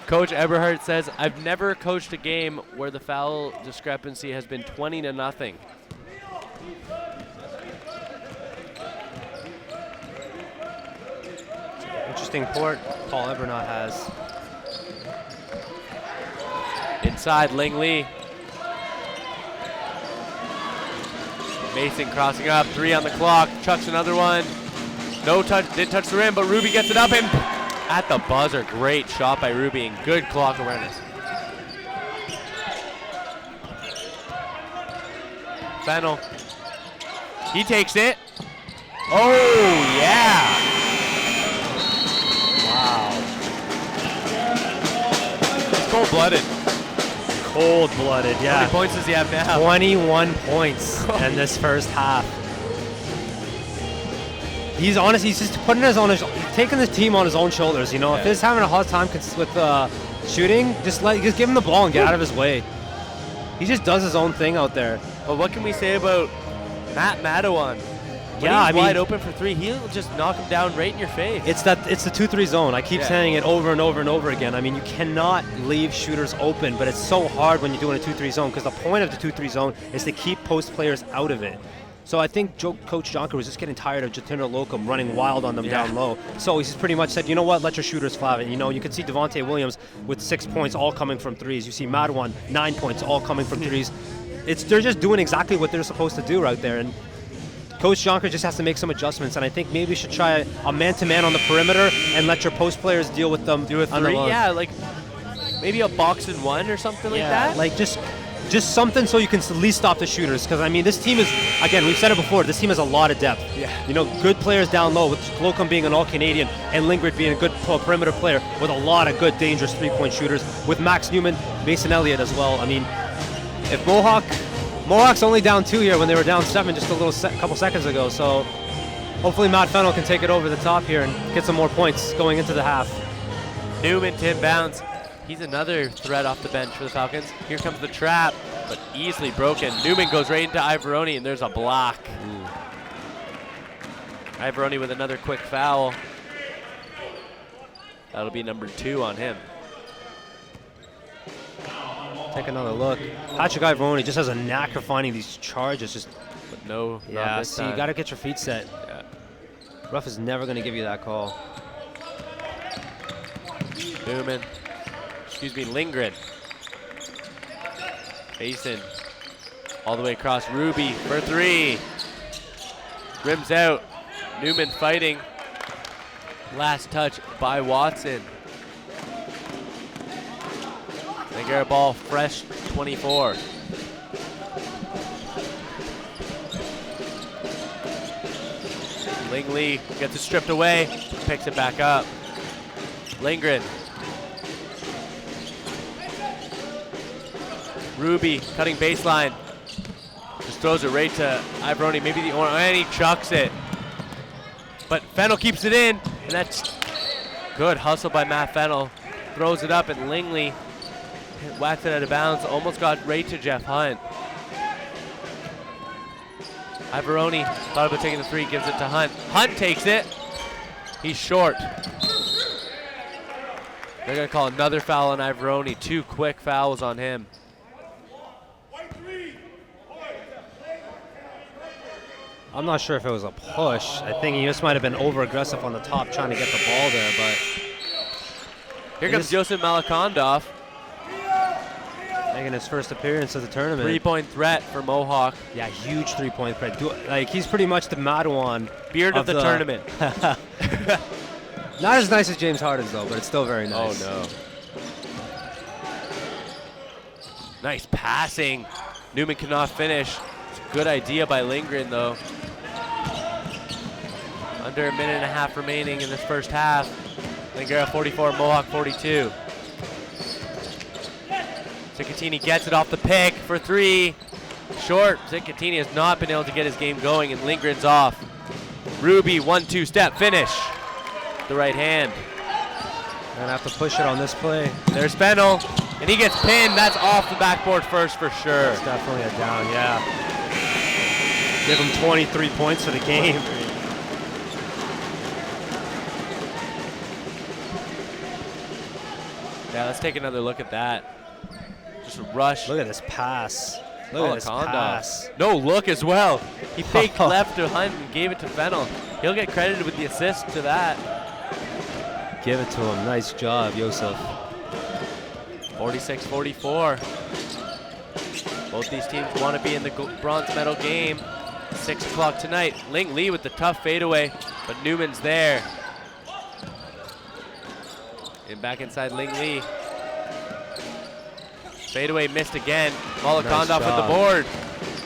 Coach Eberhardt says, I've never coached a game where the foul discrepancy has been 20-0.
Interesting port Paul Ebernaut has.
Inside, Lingley. Mason crossing up, 3 on the clock, chucks another one. No touch, didn't touch the rim, but Ruby gets it up and at the buzzer. Great shot by Ruby and good clock awareness. Fennell, he takes it. Oh, yeah.
Wow.
It's cold-blooded.
Cold-blooded, yeah.
How many points does he have now?
21 points in this first half. He's just putting his on his, taking the team on his own shoulders. You know, if he's having a hard time with shooting, just give him the ball and get out of his way. He just does his own thing out there.
But what can we say about Matt Madawan? When he's wide open for 3, he'll just knock him down right in your face.
It's the 2-3 zone. I keep saying it over and over and over again. I mean, you cannot leave shooters open, but it's so hard when you're doing a 2-3 zone because the point of the 2-3 zone is to keep post players out of it. So I think Coach Jonker was just getting tired of Jitinder Lohcham running wild on them down low. So he's pretty much said, you know what, let your shooters fly. And, you know, you can see Devontae Williams with 6 points all coming from threes. You see Madawan, 9 points all coming from threes. They're just doing exactly what they're supposed to do right there. And Coach Jonker just has to make some adjustments, and I think maybe you should try a man-to-man on the perimeter and let your post players deal with them.
Do a 3, yeah, like maybe a box and 1 or something like that.
Like just something so you can at least stop the shooters. Because I mean, this team is, again, we've said it before, this team has a lot of depth.
Yeah.
You know, good players down low, with Lohcham being an All-Canadian and Lingard being a good perimeter player with a lot of good, dangerous three-point shooters. With Max Newman, Mason Elliott as well. I mean, if Mohawk's only down 2 here when they were down 7 just a couple seconds ago. So hopefully Matt Fennell can take it over the top here and get some more points going into the half.
Newman to inbounds. He's another threat off the bench for the Falcons. Here comes the trap, but easily broken. Newman goes right into Ivoroni, and there's a block. Ivoroni with another quick foul. That'll be number 2 on him.
Take another look. Patrick Ivoroni just has a knack of finding these charges.
But no,
yeah, see, you got to get your feet set.
Yeah.
Ruff is never going to give you that call.
Newman. Lindgren. Mason. All the way across. Ruby for 3. Rims out. Newman fighting. Last touch by Watson. Langara ball fresh 24. Lee gets it stripped away, picks it back up. Lindgren. Ruby cutting baseline. Just throws it right to Ivoroni, maybe the orange, and he chucks it. But Fennell keeps it in, and that's good hustle by Matt Fennell. Throws it up, and Lingley whacks it out of bounds, almost got right to Jeff Hunt. Ivoroni thought about taking the three, gives it to Hunt. Hunt takes it. He's short. They're going to call another foul on Ivoroni. 2 quick fouls on him.
I'm not sure if it was a push. I think he just might have been over-aggressive on the top trying to get the ball there, but...
Here comes Joseph Malakondov.
Making his first appearance of the tournament.
3-point threat for Mohawk.
Yeah, huge 3-point threat. Like, he's pretty much the Madawan.
Beard of the tournament.
Not as nice as James Harden's, though, but it's still very nice.
Oh, no. Nice passing. Newman cannot finish. It's a good idea by Lindgren, though. Under a minute and a half remaining in this first half. Langara 44, Mohawk 42. Ziccatini gets it off the pick for 3. Short. Ziccatini has not been able to get his game going, and Lindgren's off. Ruby, 1-2 step finish. The right hand.
Gonna have to push it on this play.
There's Fennell, and he gets pinned. That's off the backboard first for sure.
It's definitely a down, yeah. Give him 23 points for the game.
Yeah, let's take another look at that. Just a rush.
Look at this pass. Look at this pass.
No look as well. He faked left to Hunt and gave it to Fennell. He'll get credited with the assist to that.
Give it to him. Nice job, Yosef.
46-44. Both these teams want to be in the bronze medal game. 6 o'clock tonight. Ling Lee with the tough fadeaway, but Newman's there. And back inside Ling Lee. Fadeaway missed again. Malakondov with the board.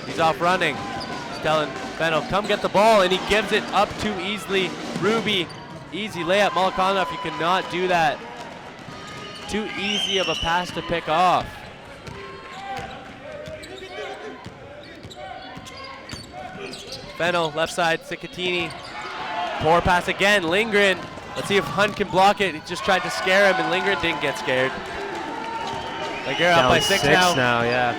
He's off running. He's telling Fennell, come get the ball, and he gives it up too easily. Ruby, easy layup. Malakondov, you cannot do that. Too easy of a pass to pick off. Fennell, left side, Ziccatini. Poor pass again, Lindgren. Let's see if Hunt can block it. He just tried to scare him, and Lindgren didn't get scared. Langara up by 6 now.
Yeah.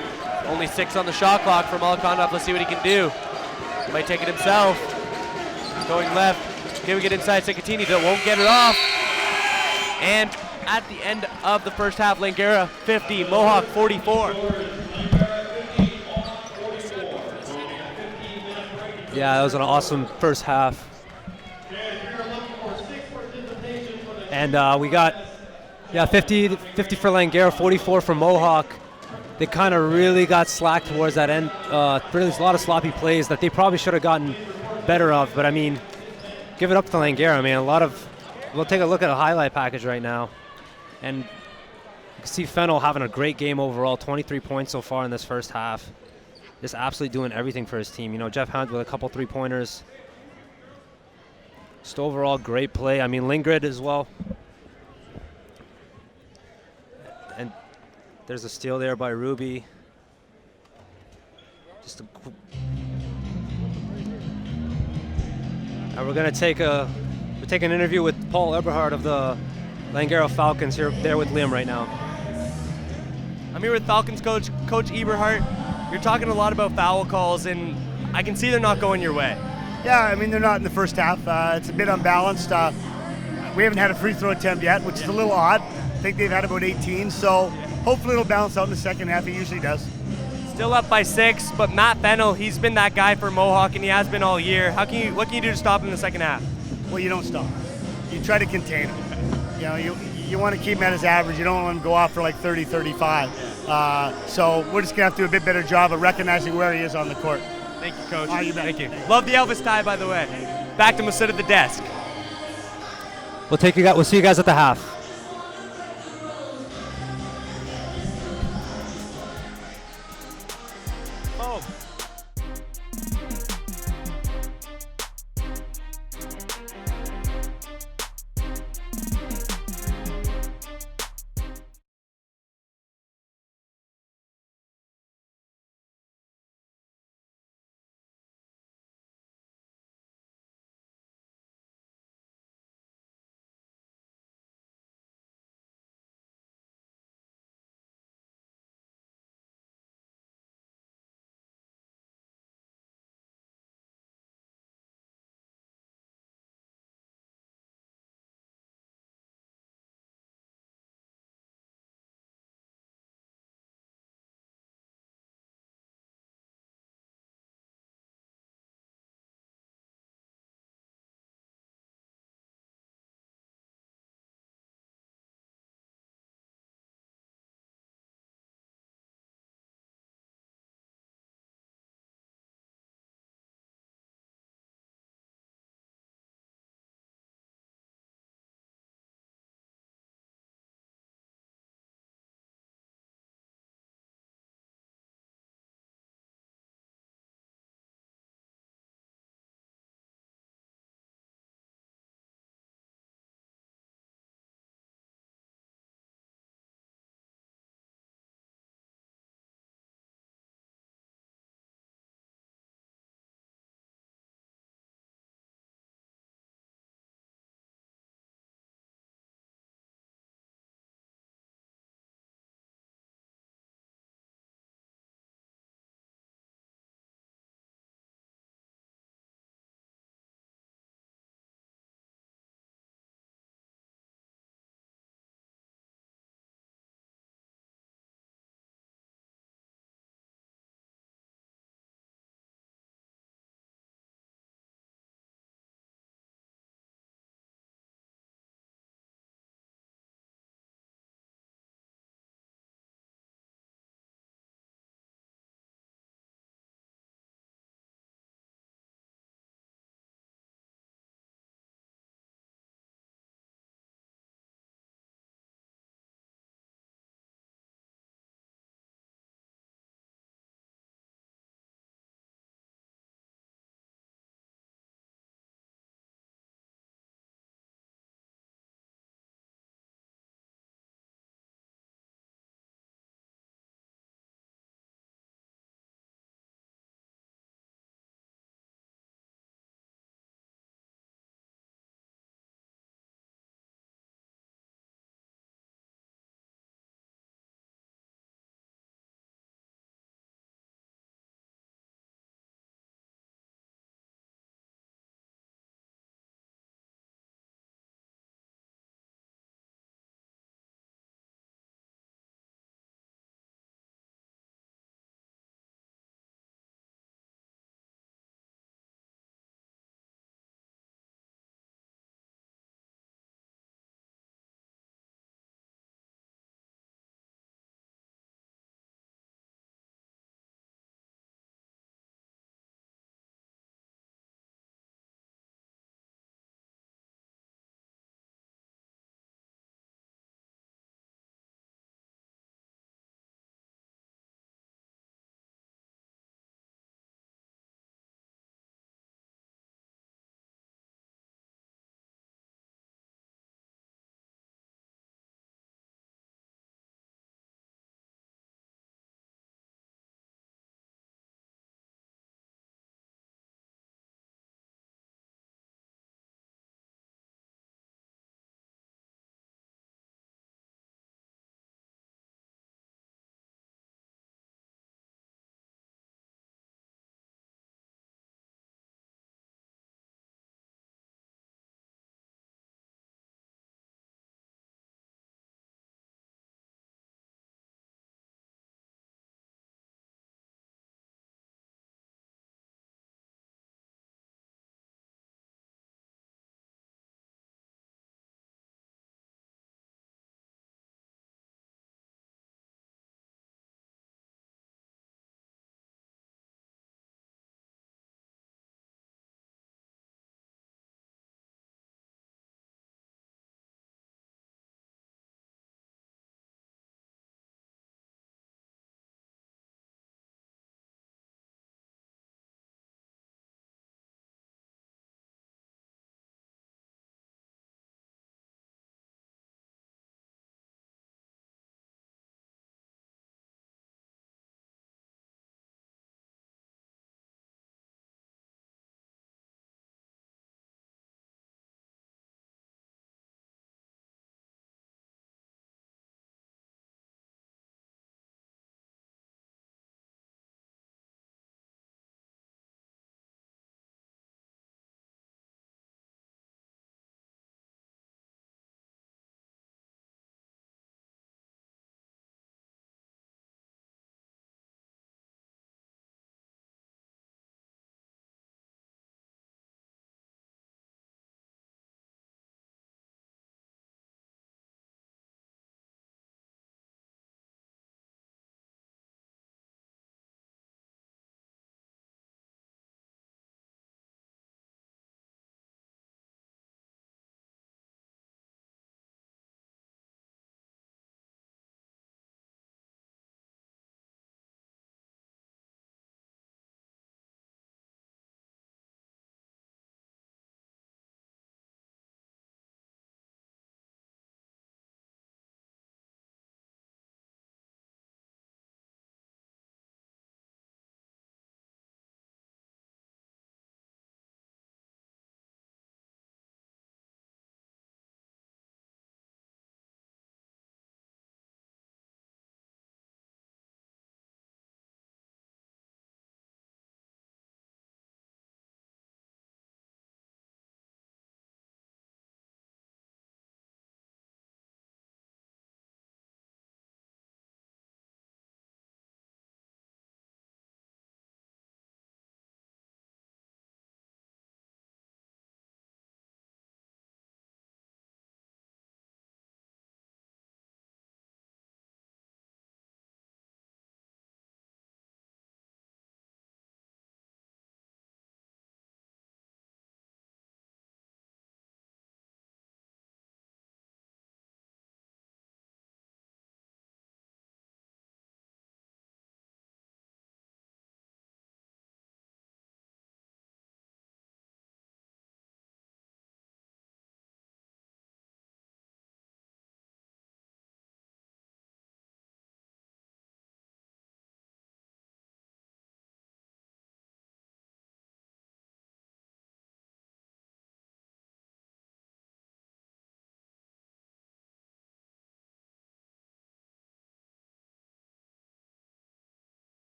Only 6 on the shot clock for Malakondov. Let's see what he can do. He might take it himself. Going left, giving it inside Ziccatini, but won't get it off. And at the end of the first half, Langara 50, Mohawk 44.
Yeah, that was an awesome first half. And we got, 50 for Langara, 44 for Mohawk. They kind of really got slack towards that end. There's a lot of sloppy plays that they probably should have gotten better of. But I mean, give it up to Langara, man. We'll take a look at a highlight package right now. And you can see Fennell having a great game overall, 23 points so far in this first half. Just absolutely doing everything for his team. You know, Jeff Hunt with a couple 3-pointers. Just overall great play. I mean, Lindgren as well. And there's a steal there by Ruby. And we're gonna take an interview with Paul Eberhard of the Langara Falcons there with Liam right now.
I'm here with Falcons Coach Eberhard. You're talking a lot about foul calls, and I can see they're not going your way.
Yeah, I mean, they're not in the first half. It's a bit unbalanced. We haven't had a free throw attempt yet, which is a little odd. I think they've had about 18, so hopefully it'll balance out in the second half. It usually does.
Still up by 6, but Matt Fennell, he's been that guy for Mohawk, and he has been all year. What can you do to stop him in the second half?
Well, you don't stop. You try to contain him. You know, you want to keep him at his average. You don't want him to go off for like 30, 35. So we're just going to have to do a bit better job of recognizing where he is on the court.
Thank you, Coach.
You bet.
Thank you. Love the Elvis tie, by the way. Back to him, sit at the desk.
We'll see you guys at the half.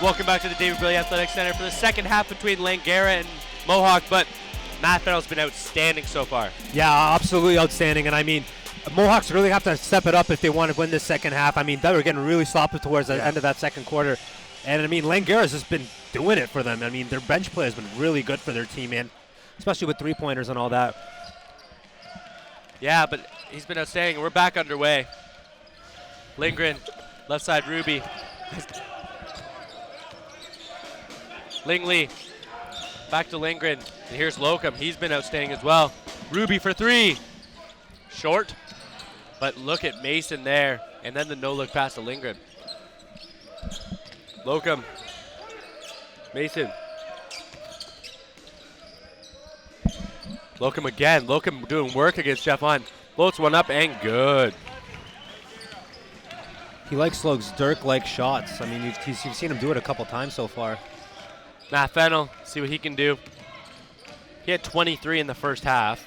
Welcome back to the David Brilley Athletic Center for the second half between Langara and Mohawk, but Matt Fennell's been outstanding so far.
Yeah, absolutely outstanding. And I mean, Mohawks really have to step it up if they want to win this second half. I mean, they were getting really sloppy towards the end of that second quarter. And I mean, Langara's just been doing it for them. I mean, their bench play has been really good for their team, man, especially with three-pointers and all that.
Yeah, but he's been outstanding. We're back underway. Lindgren, left side, Ruby. Lingley, back to Lindgren. And here's Lohcham. He's been outstanding as well. Ruby for three. Short, but look at Mason there. And then the no-look pass to Lindgren. Lohcham. Mason. Lohcham again. Lohcham doing work against Jeff Hunt. Floats one up and good.
He likes those Dirk-like shots. I mean, you've seen him do it a couple times so far.
Matt Fennell, see what he can do. He had 23 in the first half.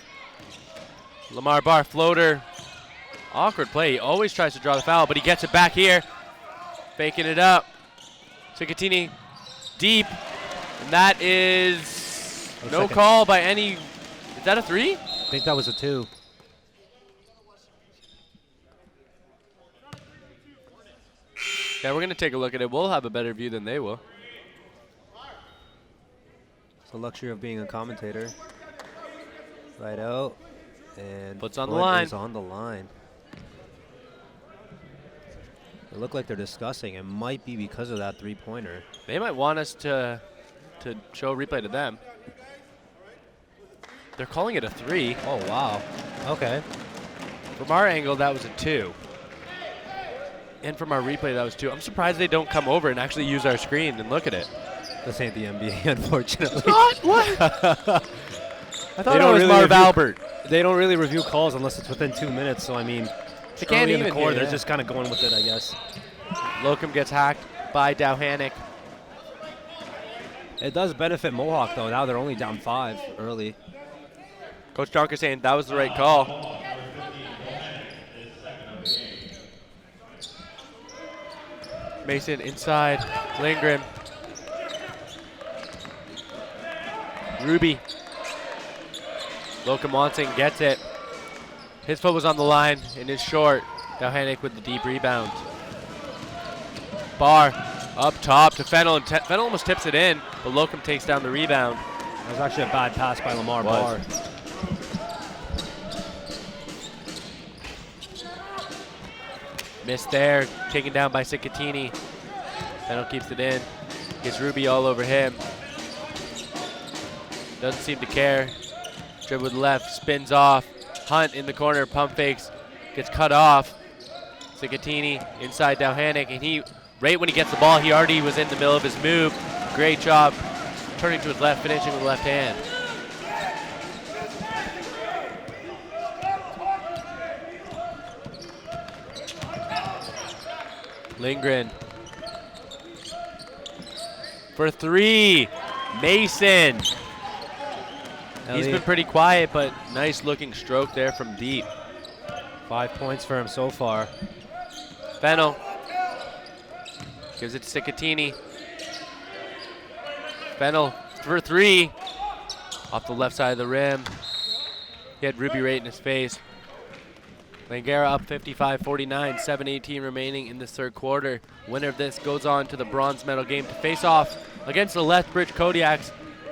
Lamar Barr, floater. Awkward play. He always tries to draw the foul, but he gets it back here. Faking it up. Cicatini deep. And that is no call by any. Is that a three?
I think that was a two.
Yeah, we're going to take a look at it. We'll have a better view than they will.
The luxury of being a commentator. Right out. And
puts on the line.
Is on the line. They look like they're discussing. It might be because of that three-pointer.
They might want us to show a replay to them. They're calling it a three.
Oh, wow. Okay.
From our angle, that was a two. And from our replay, that was two. I'm surprised they don't come over and actually use our screen and look at it.
This ain't the NBA, unfortunately.
What? I thought it was Marv Albert.
They don't really review calls unless it's within 2 minutes. So, I mean,
they can't even
in the core,
they're
just kind of going with it, I guess.
Lohcham gets hacked by Dowhanick.
It does benefit Mohawk, though. Now they're only down 5 early.
Coach Jonker saying that was the right call. Mason inside. Lindgren. Ruby. Lohcham wants it and gets it. His foot was on the line and is short. Dowhanick with the deep rebound. Barr up top to Fennell, and Fennell almost tips it in, but Lohcham takes down the rebound.
That was actually a bad pass by Lamar Barr.
Missed there, taken down by Cicatini. Fennell keeps it in. Gets Ruby all over him. Doesn't seem to care. Dribble with the left, spins off. Hunt in the corner, pump fakes, gets cut off. Cicatini inside Dowhanick, and he, right when he gets the ball, he already was in the middle of his move. Great job turning to his left, finishing with the left hand. Lindgren for three. Mason. He's been pretty quiet, but nice looking stroke there from deep.
5 points for him so far.
Fennell gives it to Cicatini. Fennell for three. Off the left side of the rim. He had Ruby right in his face. Langara up 55-49, 7:18 remaining in this third quarter. Winner of this goes on to the bronze medal game to face off against the Lethbridge Kodiaks.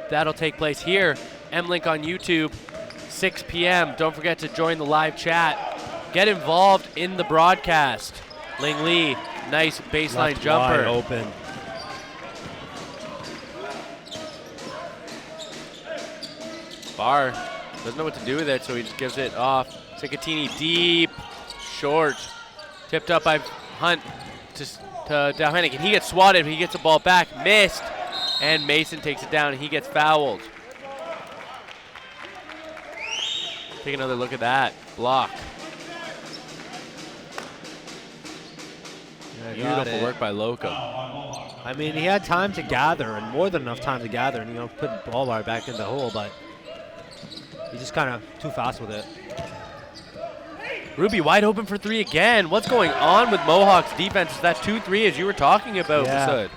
That'll take place here. M-Link on YouTube, 6 p.m. Don't forget to join the live chat. Get involved in the broadcast. Ling Lee, nice baseline
Left
jumper.
Wide open.
Barr doesn't know what to do with it, so he just gives it off. Cicatini deep, short. Tipped up by Hunt to Dowhanick, and he gets swatted, but he gets the ball back. Missed, and Mason takes it down, and he gets fouled. Take another look at that. Block. Beautiful work by Lohcham.
I mean, he had time to gather, and more than enough time to gather, and put the ball bar back in the hole, but he's just kind of too fast with it.
Ruby wide open for 3 again. What's going on with Mohawk's defense? Is that 2-3 as you were talking about, Masud?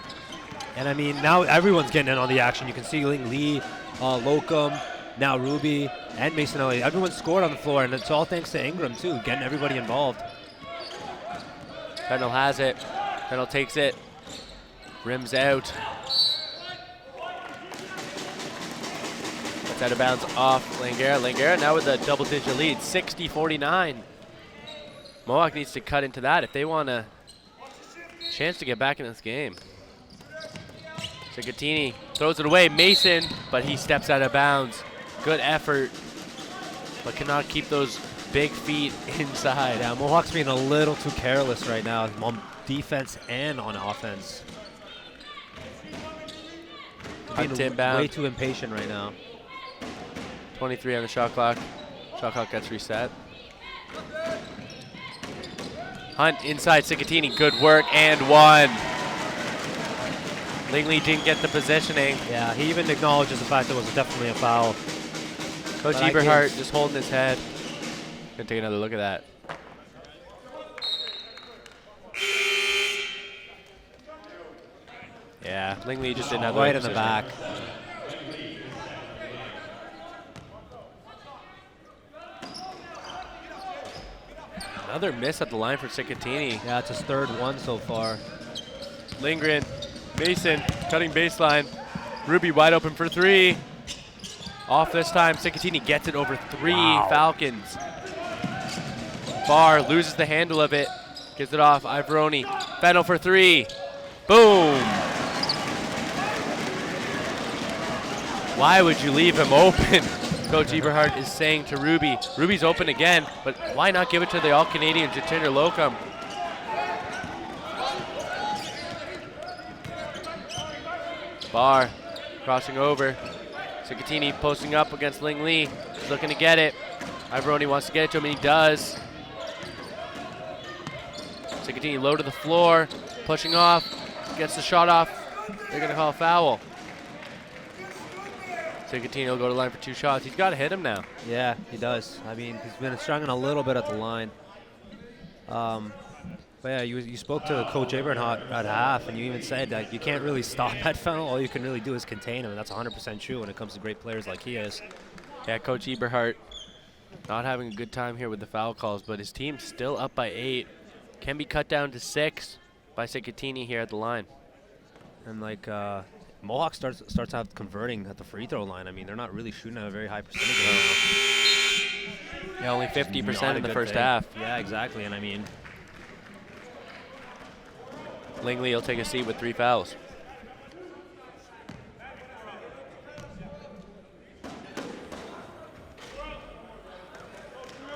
And I mean, now everyone's getting in on the action. You can see Lee, Lohcham, now Ruby, and Mason Elliott. Everyone scored on the floor, and it's all thanks to Ingram, too, getting everybody involved.
Fennell has it. Fennell takes it. Rims out. That's out of bounds off Langara. Langara now with a double-digit lead, 60-49. Mohawk needs to cut into that if they want a chance to get back in this game. Cicatini throws it away. Mason, but he steps out of bounds. Good effort, but cannot keep those big feet inside.
Yeah, Mohawk's being a little too careless right now on defense and on offense. Being way too impatient right now.
23 on the shot clock. Shot clock gets reset. Hunt inside Cicatini. Good work and one. Lingley didn't get the positioning.
Yeah, he even acknowledges the fact that it was definitely a foul.
Coach Eberhardt just holding his head. Gonna take another look at that. Yeah, Lingley just didn't have the
right in the back.
Another miss at the line for Cicatini.
Yeah, it's his third one so far.
Lindgren, Mason, cutting baseline. Ruby wide open for 3. Off this time, Cicatini gets it over 3 Falcons. Barr loses the handle of it, gives it off, Ivoroni. Fennell for 3. Boom! Why would you leave him open? Coach Eberhardt is saying to Ruby. Ruby's open again, but why not give it to the All-Canadian Jitinder Lohcham? Barr crossing over. Cicatini posting up against Ling Lee. He's looking to get it. Ivoroni wants to get it to him, and he does. Cicatini low to the floor, pushing off, gets the shot off. They're going to call a foul. Cicatini will go to the line for 2 shots. He's got to hit him now.
Yeah, he does. I mean, he's been struggling a little bit at the line. But yeah, you spoke to Coach Eberhardt at half, and you even said that you can't really stop at Fennell. All you can really do is contain him, and that's 100% true when it comes to great players like he is.
Yeah, Coach Eberhardt not having a good time here with the foul calls, but his team's still up by 8. Can be cut down to 6 by Cicatini here at the line.
And like Mohawk starts out converting at the free throw line. I mean, they're not really shooting at a very high percentage.
Yeah, only 50% in the first half.
Yeah, exactly. And I mean,
Lingley will take a seat with 3 fouls.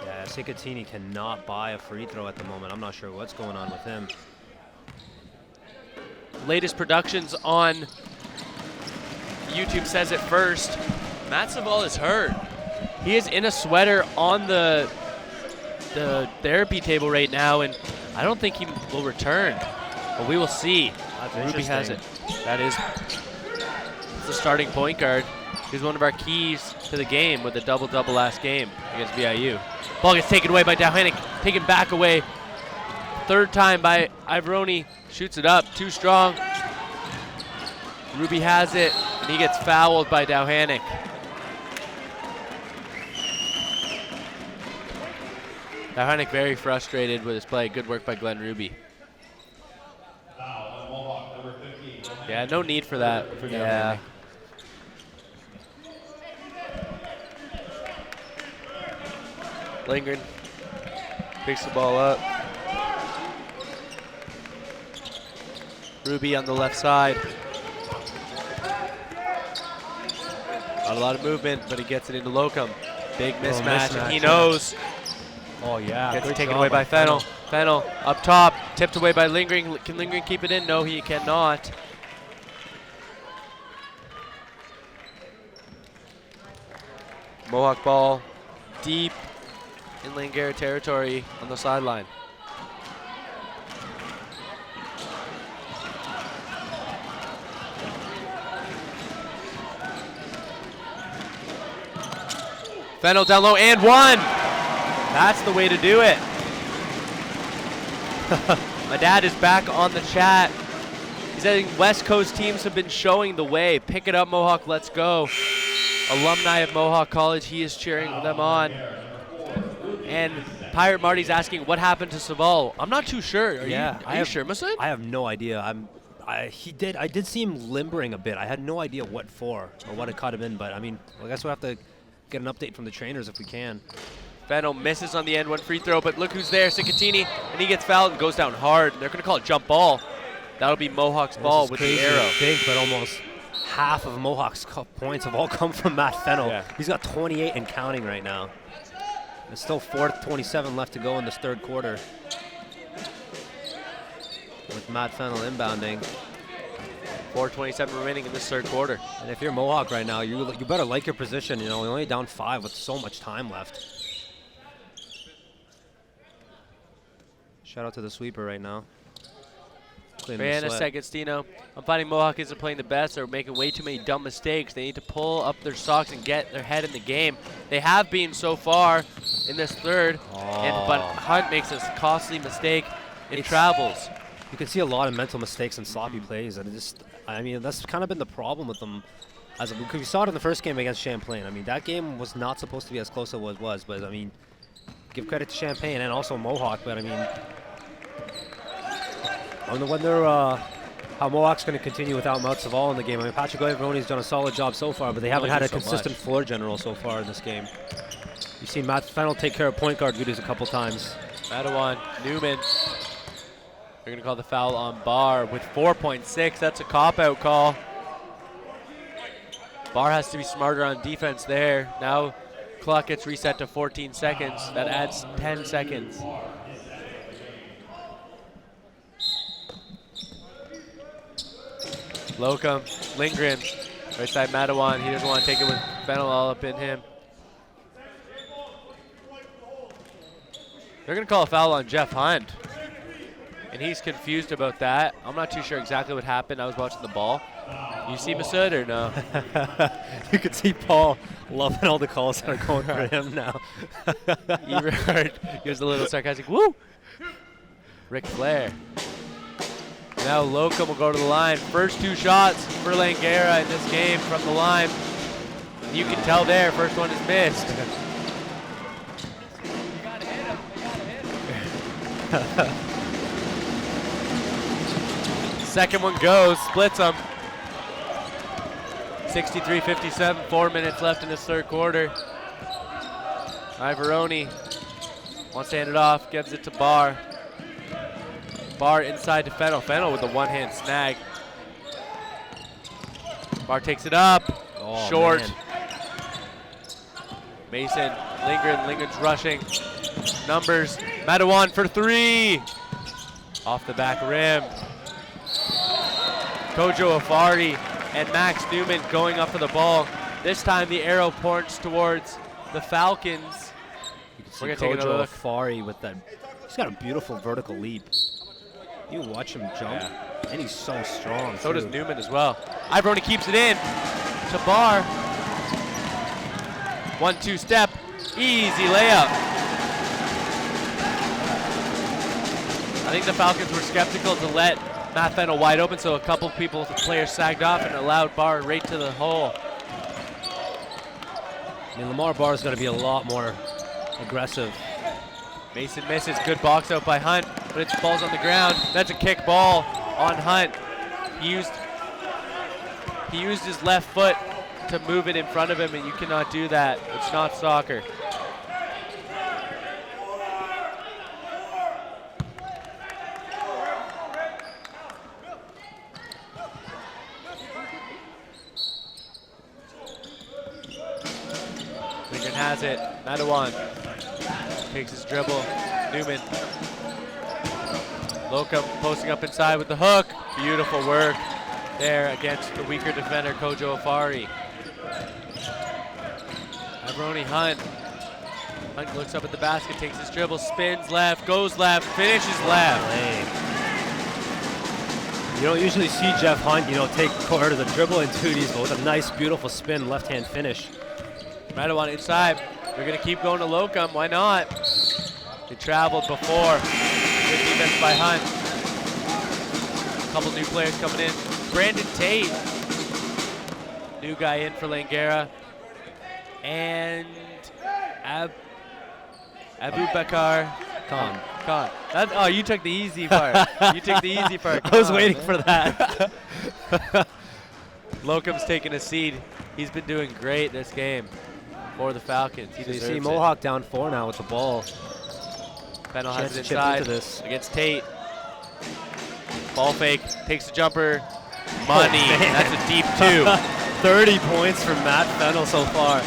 Yeah, Cicatini cannot buy a free throw at the moment. I'm not sure what's going on with him.
Latest productions on YouTube says it first. Matt Savall is hurt. He is in a sweater on the therapy table right now, and I don't think he will return. But we will see. Ruby has it. That is the starting point guard. He's one of our keys to the game with a double-double last game against VIU. Ball gets taken away by Dowhanick, taken back away. 3rd time by Ivoroni. Shoots it up, too strong. Ruby has it, and he gets fouled by Dowhanick. Dowhanick very frustrated with his play. Good work by Glenn Ruby. Yeah, no need for that for Dowhanick. Lindgren picks the ball up. Ruby on the left side. Not a lot of movement, but he gets it into Lohcham. Big mismatch, and he knows.
Oh, yeah.
Gets taken away by Fennell. Fennell up top, tipped away by Lindgren. Can Lindgren keep it in? No, he cannot. Mohawk ball deep in Langara territory on the sideline. Fennell down low and one. That's the way to do it. My dad is back on the chat. He's saying West Coast teams have been showing the way. Pick it up, Mohawk, let's go. Alumni of Mohawk College, he is cheering them on. And Pirate Marty's asking what happened to Saval. I'm not too sure. Are you sure, Masood?
I have no idea. I did see him limbering a bit. I had no idea what for or what it caught him in, but I mean, I guess we'll have to get an update from the trainers if we can.
Fennell misses on the end one free throw, but look who's there, Sicatini, and he gets fouled and goes down hard. They're going to call it jump ball. That'll be Mohawk's ball with the arrow.
Big, but almost half of Mohawk's points have all come from Matt Fennell.
Yeah.
He's got 28 and counting right now. There's still 4:27 left to go in this third quarter. With Matt Fennell inbounding.
4:27 remaining in this third quarter.
And if you're Mohawk right now, you better like your position. You know, you're only down 5 with so much time left. Shout out to the sweeper right now.
Brianna Sagastino, I'm finding Mohawk isn't playing the best. They're making way too many dumb mistakes. They need to pull up their socks and get their head in the game. They have been so far in this third, but Hunt makes a costly mistake. It travels.
You can see a lot of mental mistakes and sloppy plays, and I mean, that's kind of been the problem with them. Because we saw it in the first game against Champlain. I mean, that game was not supposed to be as close as it was, but I mean, give credit to Champaign and also Mohawk, but I mean, I wonder how Mohawk's going to continue without Mount Saval in the game. I mean, Patrick Everoni's done a solid job so far, but they haven't had a consistent floor general so far in this game. You've seen Matt Fennell take care of point guard duties a couple times.
Madawan, Newman. They're going to call the foul on Barr with 4.6. That's a cop-out call. Barr has to be smarter on defense there. Now clock gets reset to 14 seconds. That adds 10 seconds. Lohcham, Lindgren, right side Madawan. He doesn't want to take it with Fennell all up in him. They're going to call a foul on Jeff Hunt. And he's confused about that. I'm not too sure exactly what happened. I was watching the ball. You see Masood or no?
You could see Paul loving all the calls that are going for him now.
Eberhard gives a little sarcastic, woo! Ric Flair. Now Lohcham will go to the line. First 2 shots for Langara in this game from the line. You can tell there, first one is missed. Second one goes, splits them. 63-57, 4 minutes left in this third quarter. Ivoroni wants to hand it off, gives it to Barr. Barr inside to Fennell. Fennell with a one-hand snag. Barr takes it up. Short. Man. Mason, Lingren's rushing. Numbers. Madawan for 3. Off the back rim. Kojo Afari and Max Newman going up for the ball. This time the arrow points towards the Falcons.
You can see Kojo Afari with that. He's got a beautiful vertical leap. You watch him jump, and he's so strong.
So does Newman as well. Ivoroni keeps it in to Barr. 1-2 step, easy layup. I think the Falcons were skeptical to let Matt Fennell wide open, so a couple players sagged off and allowed Barr right to the hole.
I mean, Lamar Barr is going to be a lot more aggressive.
Mason misses, good box out by Hunt, but it falls on the ground. That's a kick ball on Hunt. He used his left foot to move it in front of him, and you cannot do that. It's not soccer. Lindgren has it. Madawan takes his dribble. Newman. Lohcham posting up inside with the hook. Beautiful work there against the weaker defender, Kojo Afari. Ivoroni Hunt. Hunt looks up at the basket, takes his dribble, spins left, goes left, finishes left.
You don't usually see Jeff Hunt, take part of the dribble in duties, but with a nice, beautiful spin, left-hand finish.
Madawan inside. They're going to keep going to Lohcham. Why not? They traveled before. Good defense by Hunt. A couple new players coming in. Brandon Tate. New guy in for Langara. And Abubakar
Khan.
Khan. Oh, you took the easy part. You took the easy part.
I was
Khan,
waiting
man.
for that.
Lohcham's taking a seat. He's been doing great this game for the Falcons. He
So you
deserves
see
it.
Mohawk down 4 now with the ball.
Fennell
Chance
has it
to chip
inside
into this.
against Tate. Ball fake, takes the jumper. Money.
man.
That's a deep 2.
30 points from Matt Fennell so far.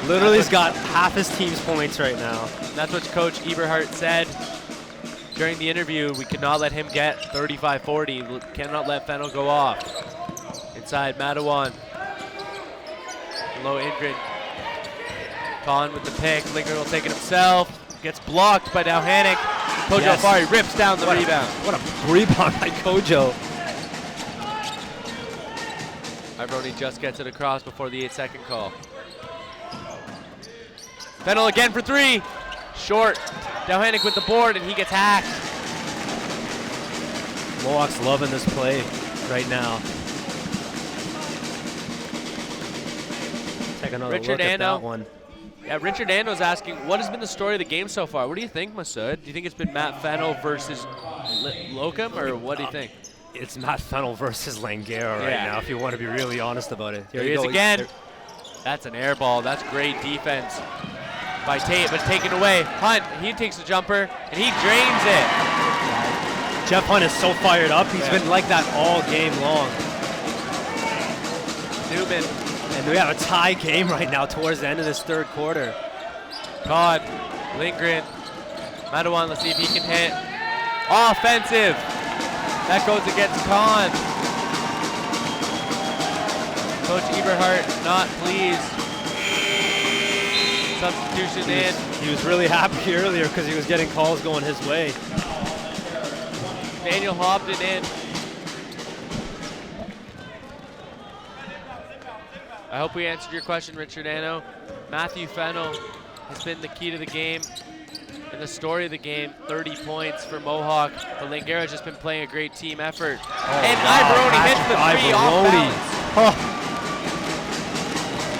Literally has got half his team's points right now.
And that's what Coach Eberhardt said during the interview. We cannot let him get 35-40. Cannot let Fennell go off. Inside, Madawan. Low Ingrid. Khan with the pick. Linger will take it himself. Gets blocked by Dowhanic. Kojo
Yes.
Afari rips down the rebound.
What a rebound by Kojo.
Ibroni just gets it across before the 8-second call. Fennell again for 3. Short. Dowhanic with the board, and he gets hacked.
Mohawk's loving this play right now. Take another
Richard
look at
Anno.
that one.
Yeah, Richard Ando's asking, what has been the story of the game so far? What do you think, Masood? Do you think it's been Matt Fennell versus Lohcham, or what do you think?
It's Matt Fennell versus Langara right
Yeah.
now, if you want to be really honest about it.
Here
you
he is
go.
again. That's an air ball. That's great defense by Tate, but it's taken away. Hunt, he takes the jumper, and he drains it.
Jeff Hunt is so fired up. He's
Yeah.
been like that all game long.
Newman,
And we have a tie game right now towards the end of this 3rd quarter.
Todd, Lindgren, Madawan, let's see if he can hit. Offensive. That goes against Khan. Coach Eberhardt not pleased. Substitution in.
He was really happy earlier because he was getting calls going his way.
Daniel Hobden in. I hope we answered your question, Richard Anno. Matthew Fennell has been the key to the game and the story of the game. 30 points for Mohawk, but Langara's just been playing a great team effort. And Iberoni hits the 3 off balance.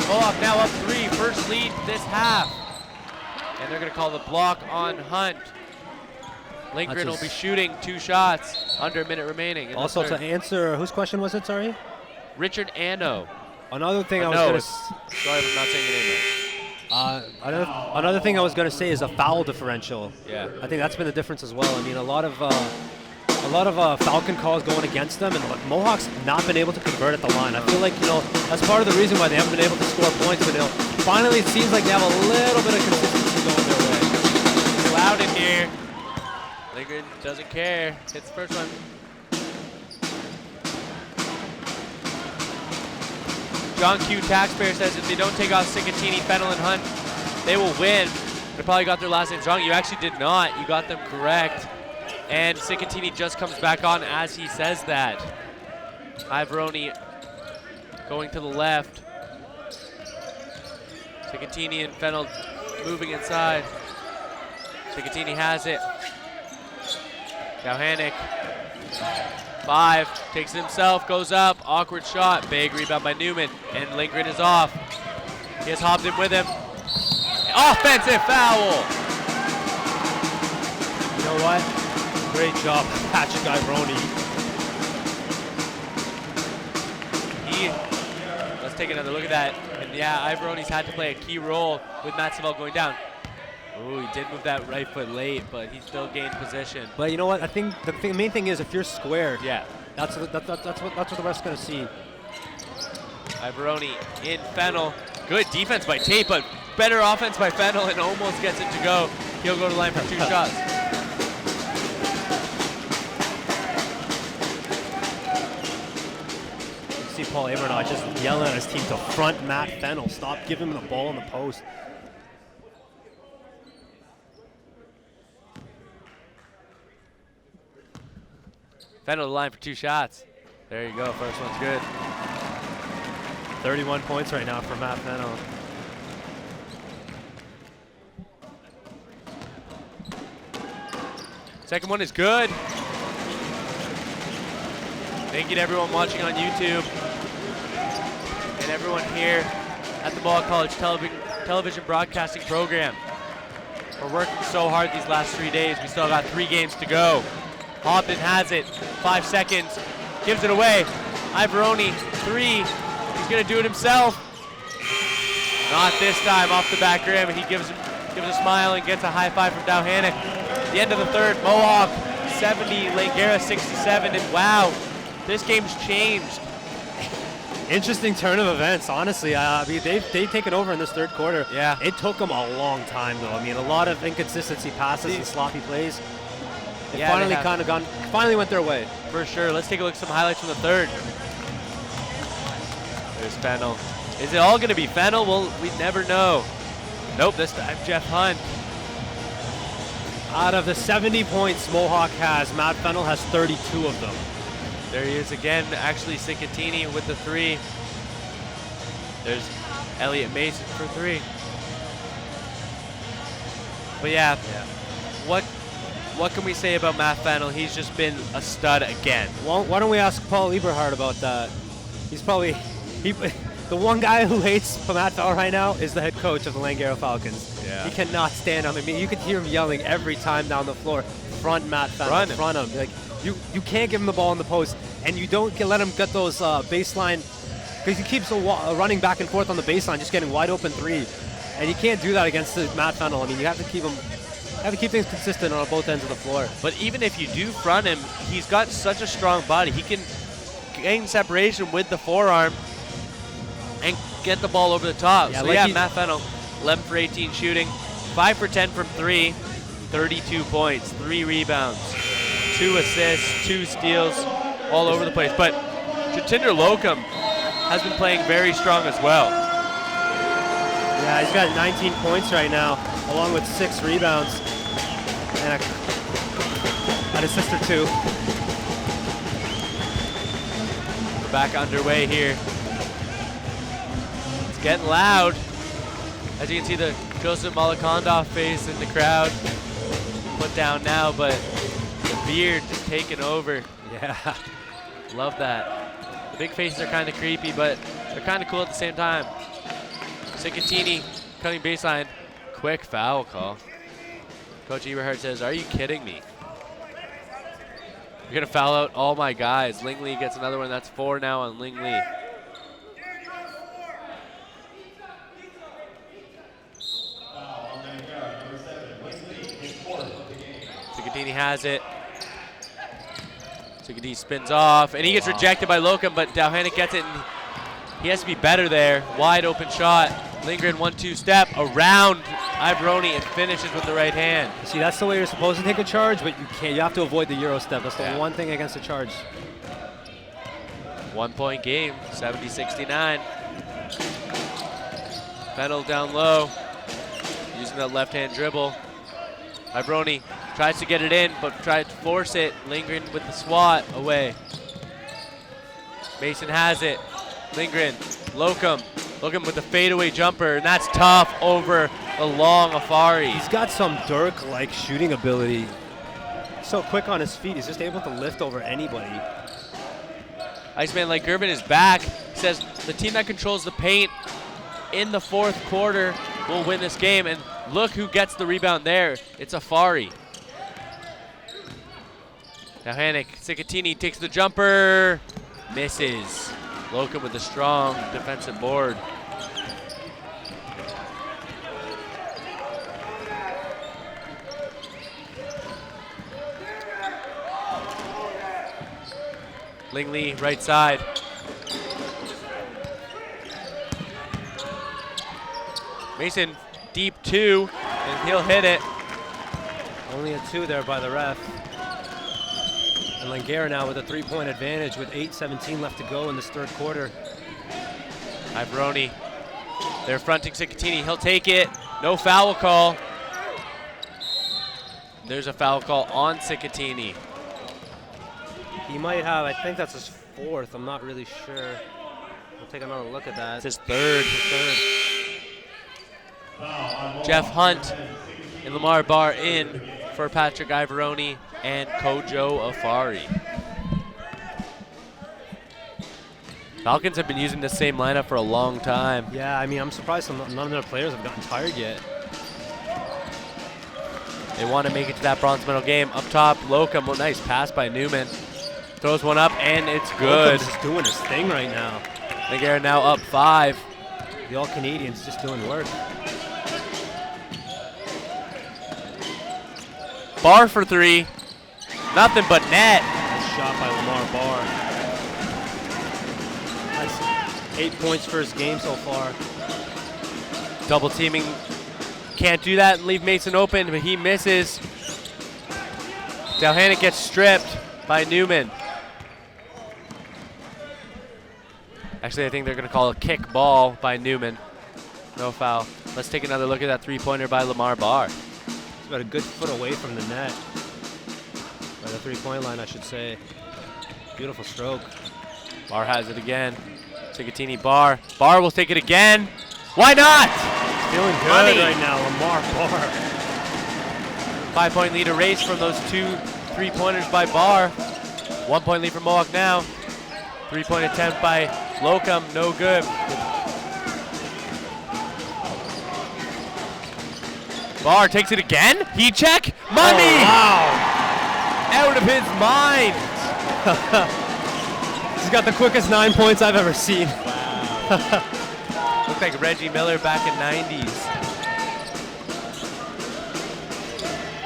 Mohawk now up 3, first lead this half. And they're gonna call the block on Hunt. Lindgren will be shooting 2 shots, under a minute remaining.
Also, to answer, whose question was it, sorry?
Richard Anno.
Another thing I was
No,
going
sorry if I'm not saying your name right.
another thing I was going to say is a foul differential.
Yeah.
I think that's been the difference as well. I mean, a lot of Falcon calls going against them, and Mohawk's not been able to convert at the line. I feel like, that's part of the reason why they haven't been able to score points, but finally it seems like they have a little bit of consistency going their way.
It's loud in here. Lindgren doesn't care. Hits the first one. John Q. Taxpayer says if they don't take off Sincatini, Fennell, and Hunt, they will win. They probably got their last names wrong. You actually did not. You got them correct. And Sincatini just comes back on as he says that. Iberoni going to the left. Sincatini and Fennell moving inside. Sincatini has it. Dowhanic. 5, takes it himself, goes up, awkward shot, big rebound by Newman, and Lindgren is off. He has Hobden with him. Offensive foul!
You know what? Great job, Patrick Iberoni.
Let's take another look at that. And yeah, Iberoni's had to play a key role with Matt Savell going down. Ooh, he did move that right foot late, but he still gained position.
But you know what? I think the main thing is if you're squared,
Yeah,
that's what the rest going to see.
Iberoni in Fennell. Good defense by Tate, but better offense by Fennell, and almost gets it to go. He'll go to the line for 2 shots.
You see Paul Abernaut just yelling at his team to front Matt Fennell. Stop giving him the ball in the post.
Fennell to the line for 2 shots. There you go, first one's good.
31 points right now for Matt Fennell.
Second one is good. Thank you to everyone watching on YouTube and everyone here at the Mohawk College television broadcasting program. We're working so hard these last 3 days. We still got 3 games to go. Hobden has it, 5 seconds, gives it away. Ivoroni, 3, he's gonna do it himself. Not this time, off the back rim, and he gives a smile and gets a high five from Dowhannock. At the end of the third, Mohawk 70, Langara 67, and wow, this game's changed.
Interesting turn of events, honestly. I mean, they've taken over in this third quarter.
Yeah.
It took them a long time, though. I mean, a lot of inconsistency passes and sloppy plays. They finally went their way.
For sure. Let's take a look at some highlights from the third. There's Fennell. Is it all going to be Fennell? Well, we never know. Nope, this time Jeff Hunt.
Out of the 70 points Mohawk has, Matt Fennell has 32 of them.
There he is again, actually Cicatini with the 3. There's Elliot Mason for 3. But yeah, what can we say about Matt Fennell? He's just been a stud again.
Well, why don't we ask Paul Eberhard about that? He's probably, the one guy who hates Matt Fennell right now is the head coach of the Langara Falcons.
Yeah.
He cannot stand him. I mean, you could hear him yelling every time down the floor, front Matt Fennell, front him. Like, you can't give him the ball in the post, and you don't let him get those baseline, because he keeps running back and forth on the baseline, just getting wide open 3, and you can't do that against Matt Fennell. I mean, you have to keep things consistent on both ends of the floor.
But even if you do front him, he's got such a strong body. He can gain separation with the forearm and get the ball over the top.
Yeah,
so
like
yeah, Matt Fennell, 11 for 18 shooting, 5 for 10 from 3, 32 points, 3 rebounds, 2 assists, 2 steals, all over the place. But Jitinder Lohcham has been playing very strong as well.
Yeah, he's got 19 points right now, along with 6 rebounds and an assist or 2.
We're back underway here. It's getting loud. As you can see, the Joseph Malakandov face in the crowd. Put down now, but the beard just taking over.
Yeah.
Love that. The big faces are kind of creepy, but they're kind of cool at the same time. Cicatini cutting baseline. Quick foul call. Coach Eberhard says, "Are you kidding me? You're going to foul out all my guys." Lingley gets another one. That's 4 now on Lingley. Cicatini has it. Cicatini spins off, and he gets rejected by Lohcham, but Dowhannock gets it, and he has to be better there. Wide open shot. Lindgren 1-2 step around Ivoroni and finishes with the right hand.
See, that's the way you're supposed to take a charge, but you can't. You have to avoid the Euro step. That's the one thing against the charge.
1 point game, 70-69. Fennell down low, using that left-hand dribble. Ivoroni tries to get it in, but tries to force it. Lindgren with the swat away. Mason has it. Lindgren, Lohcham with the fadeaway jumper, and that's tough over the long Afari.
He's got some Dirk-like shooting ability. So quick on his feet, he's just able to lift over anybody.
Iceman like Gervin is back. He says the team that controls the paint in the fourth quarter will win this game, and look who gets the rebound there. It's Afari. Now Hannick, Cicatini takes the jumper, misses. Lohcham with a strong defensive board. Lingley, right side. Mason, deep 2, and he'll hit it.
Only a 2 there by the ref. And Langara now with a 3-point advantage with 8:17 left to go in this third quarter.
Ivoroni, they're fronting Cicatini. He'll take it. No foul call. There's a foul call on Cicatini.
He might have, I think that's his 4th. I'm not really sure. We'll take another look at that.
It's his third. Jeff Hunt and Lamar Barr in for Patrick Ivoroni and Kojo Afari. Falcons have been using the same lineup for a long time.
Yeah, I mean, I'm surprised none of their players have gotten tired yet.
They want to make it to that bronze medal game. Up top, Lohcham, oh, nice pass by Newman. Throws one up, and it's good.
Lohcham's just doing his thing right now.
Langara now up 5.
The All-Canadians just doing work.
Barr for 3. Nothing but net.
Nice shot by Lamar Barr. Nice. 8 points for his game so far.
Double teaming. Can't do that and leave Mason open, but he misses. Dalhannock gets stripped by Newman. Actually, I think they're going to call a kick ball by Newman. No foul. Let's take another look at that three-pointer by Lamar Barr.
He's about a good foot away from the net. By the three-point line, I should say. Beautiful stroke.
Barr has it again. Cicattini, Barr. Barr will take it again. Why not?
Feeling good
Money.
right now, Lamar Barr.
5-point lead erased from those 2 three-pointers by Barr. 1-point lead for Mohawk now. 3-point attempt by Lohcham, no good. Barr takes it again. Heat check. Money!
Oh, wow.
Out of his mind.
He's got the quickest 9 points I've ever seen.
Wow. Looked like Reggie Miller back in '90s.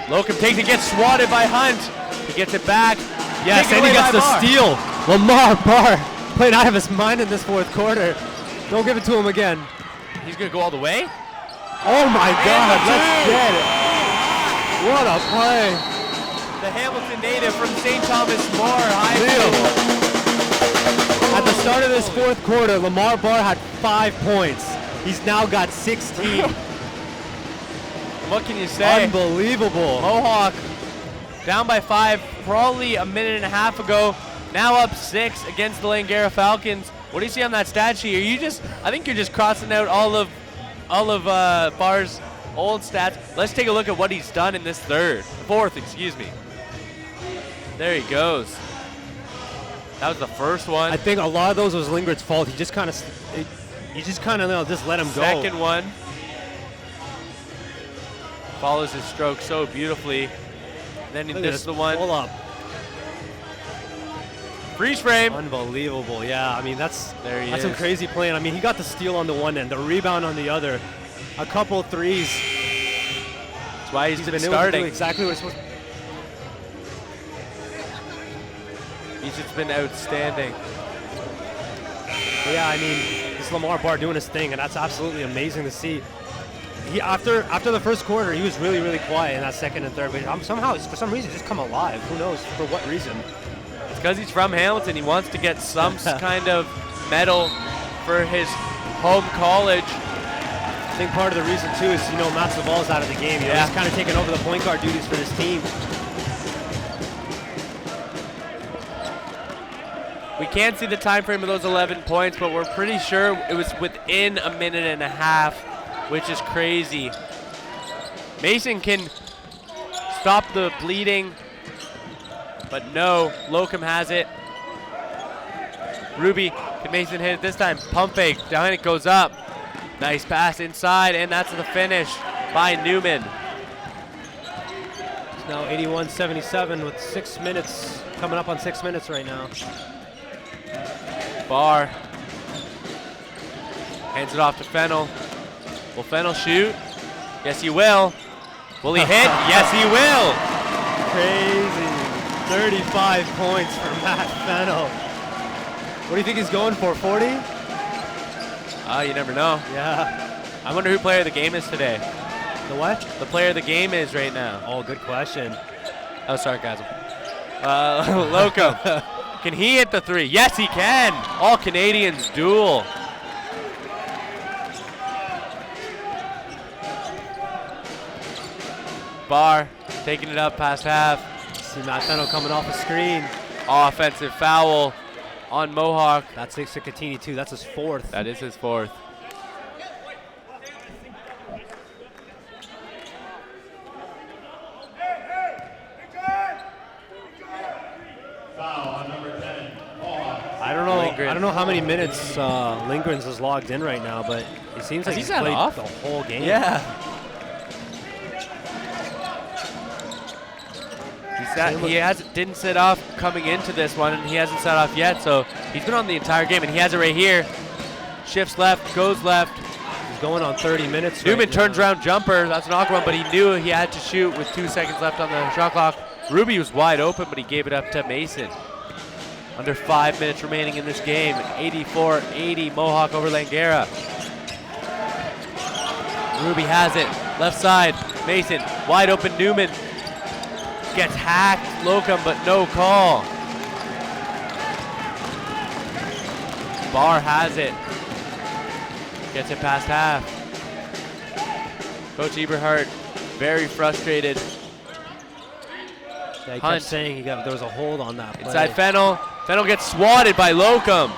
Lohcham takes it, gets swatted by Hunt. He gets it back.
Yes,
Taken
and he
away
gets
by
the
Barr.
steal. Lamar Barr playing out of his mind in this fourth quarter. Don't give it to him again.
He's going to go all the way.
Oh my God,
the
let's
two.
get it. What a play.
The Hamilton native from St. Thomas More.
At the start of this fourth quarter, Lamar Barr had 5 points. He's now got 16.
What can you say?
Unbelievable.
Mohawk down by 5 probably a minute and a half ago. Now up 6 against the Langara Falcons. What do you see on that stat sheet? I think you're just crossing out all of Barr's old stats. Let's take a look at what he's done in this fourth, excuse me. There he goes. That was the first one.
I think a lot of those was Lingard's fault. He just kind of just let him go.
Second one. Follows his stroke so beautifully. Then this is the one.
Pull up.
Freeze frame.
Unbelievable. Yeah, I mean that's
is.
some crazy playing. I mean he got the steal on the one end, the rebound on the other, a couple threes.
That's why he's been
able to
starting.
do exactly what he's supposed to.
He's just been outstanding.
But yeah, I mean this Lamar Barr doing his thing, and that's absolutely amazing to see. He after the first quarter, he was really, really quiet in that second and third. But somehow, for some reason, just come alive. Who knows for what reason?
It's because he's from Hamilton. He wants to get some kind of medal for his home college.
I think part of the reason too is Matt Saval's out of the game. He's kind of taking over the point guard duties for this team.
We can't see the time frame of those 11 points, but we're pretty sure it was within a minute and a half, which is crazy. Mason can stop the bleeding, but no, Lohcham has it. Ruby, can Mason hit it this time? Pump fake, down it goes up. Nice pass inside, and that's the finish by Newman.
It's now 81-77 with 6 minutes, coming up on 6 minutes right now.
Barr hands it off to Fennell. Will Fennell shoot? Yes, he will. Will he hit? Yes, he will.
Crazy. 35 points for Matt Fennell. What do you think he's going for, 40?
You never know.
Yeah.
I wonder who player of the game is today.
The what?
The player of the game is right now.
Oh, good question.
Oh, sarcasm. Lohcham. Can he hit the 3? Yes, he can. All Canadians duel. Barr taking it up past half.
See Matt Fennell coming off the screen.
Offensive foul on Mohawk.
That's Cicattini too. That's his 4th.
That is his 4th. Lindgren.
I don't know how many minutes Lindgren's is logged in right now, but it seems like he's
had
played
off?
the whole game.
Yeah. Didn't sit off coming into this one, and he hasn't sat off yet, so he's been on the entire game, and he has it right here. Shifts left, goes left.
He's going on 30 minutes.
Newman
right
turns
now.
around jumper. That's an awkward one, but he knew he had to shoot with 2 seconds left on the shot clock. Ruby was wide open, but he gave it up to Mason. Under 5 minutes remaining in this game. 84-80 Mohawk over Langara. Ruby has it. Left side. Mason. Wide open Newman. Gets hacked. Lohcham, but no call. Barr has it. Gets it past half. Coach Eberhardt very frustrated.
Yeah, he
Hunt.
kept saying there was a hold on that play.
Inside Fennell. Fennell gets swatted by Lohcham.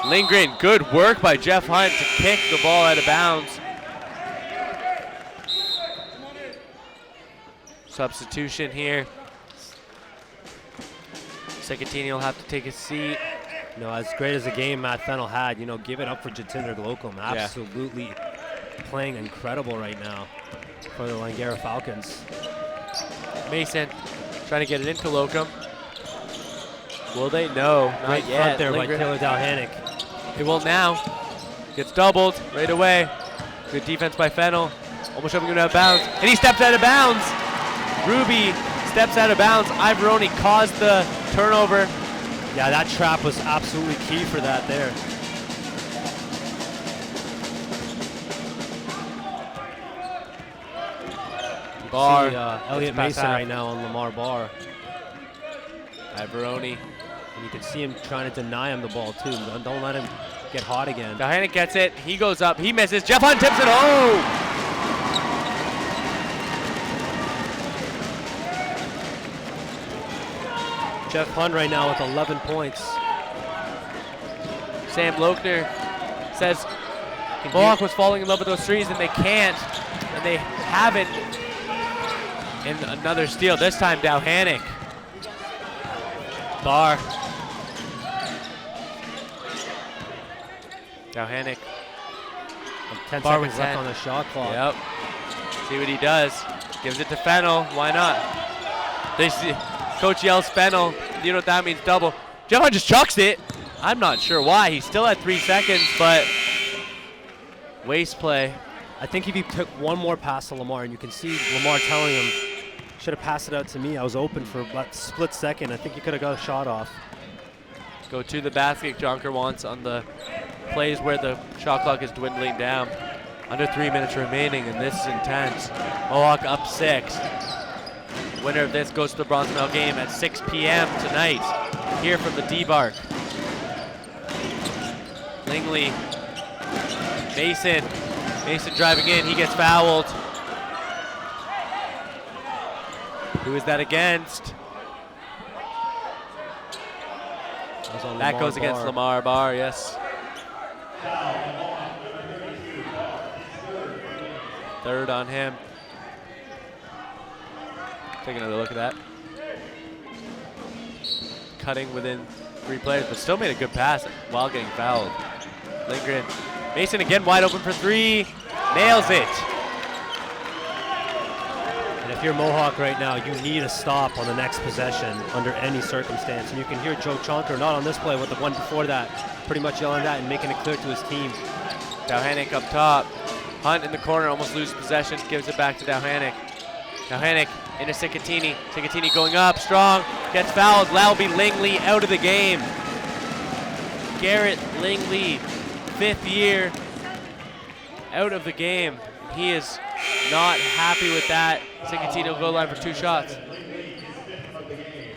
Lindgren, good work by Jeff Hunt to kick the ball out of bounds. Substitution here. Secatini will have to take a seat.
You know, as great as the game Matt Fennell had, you know, give it up for Jitinder Lohcham. Absolutely playing incredible right now for the Langara Falcons.
Mason trying to get it into Lohcham. Will they? No, not
Great
yet.
front there
Lindgren.
by Taylor Dalhanick.
It will now. Gets doubled right away. Good defense by Fennell. Almost shoving him out of bounds. And he steps out of bounds. Ruby steps out of bounds. Ivoroni caused the turnover.
Yeah, that trap was absolutely key for that there.
Barr.
See, Elliot
past
Mason
half.
right now on Lamar Barr.
Ivoroni.
And you can see him trying to deny him the ball too. Don't let him get hot again.
Dalhanick gets it. He goes up. He misses. Jeff Hunt tips it home.
Jeff Hunt right now with 11 points.
Sam Lochner says Mohawk was falling in love with those threes, and they can't, and they haven't. And another steal, this time Dalhanick. Barr. Dalhanick.
10
Barr with
seconds left
10.
on the shot clock.
Yep. See what he does. Gives it to Fennell. Why not? They see, Coach yells Fennell. You know what that means? Double. Jeff Hunt just chucks it. I'm not sure why. He still had 3 seconds, but waste play.
I think if he took one more pass to Lamar, and you can see Lamar telling him, should have passed it out to me. I was open for about a split second. I think you could have got a shot off.
Go to the basket Jonker wants on the plays where the shot clock is dwindling down. Under 3 minutes remaining, and this is intense. Mohawk up 6. Winner of this goes to the bronze medal game at 6 p.m. tonight here from the D-Bark. Lingley, Mason driving in, he gets fouled. Who is that against? That goes against Lamar Barr, yes. Third on him. Take another look at that. Cutting within 3 players, but still made a good pass while getting fouled. Lindgren. Mason again wide open for 3. Nails it.
And if you're Mohawk right now, you need a stop on the next possession under any circumstance. And you can hear Joe Chonker, not on this play, but the one before that, pretty much yelling that and making it clear to his team.
Dalhanick up top. Hunt in the corner, almost loses possession, gives it back to Dalhanick. Dalhanick into Secatini. Secatini going up, strong, gets fouled. Lalby Lingley out of the game. Garrett Lingley, 5th year, out of the game. He is not happy with that. Secatini will go line for 2 shots.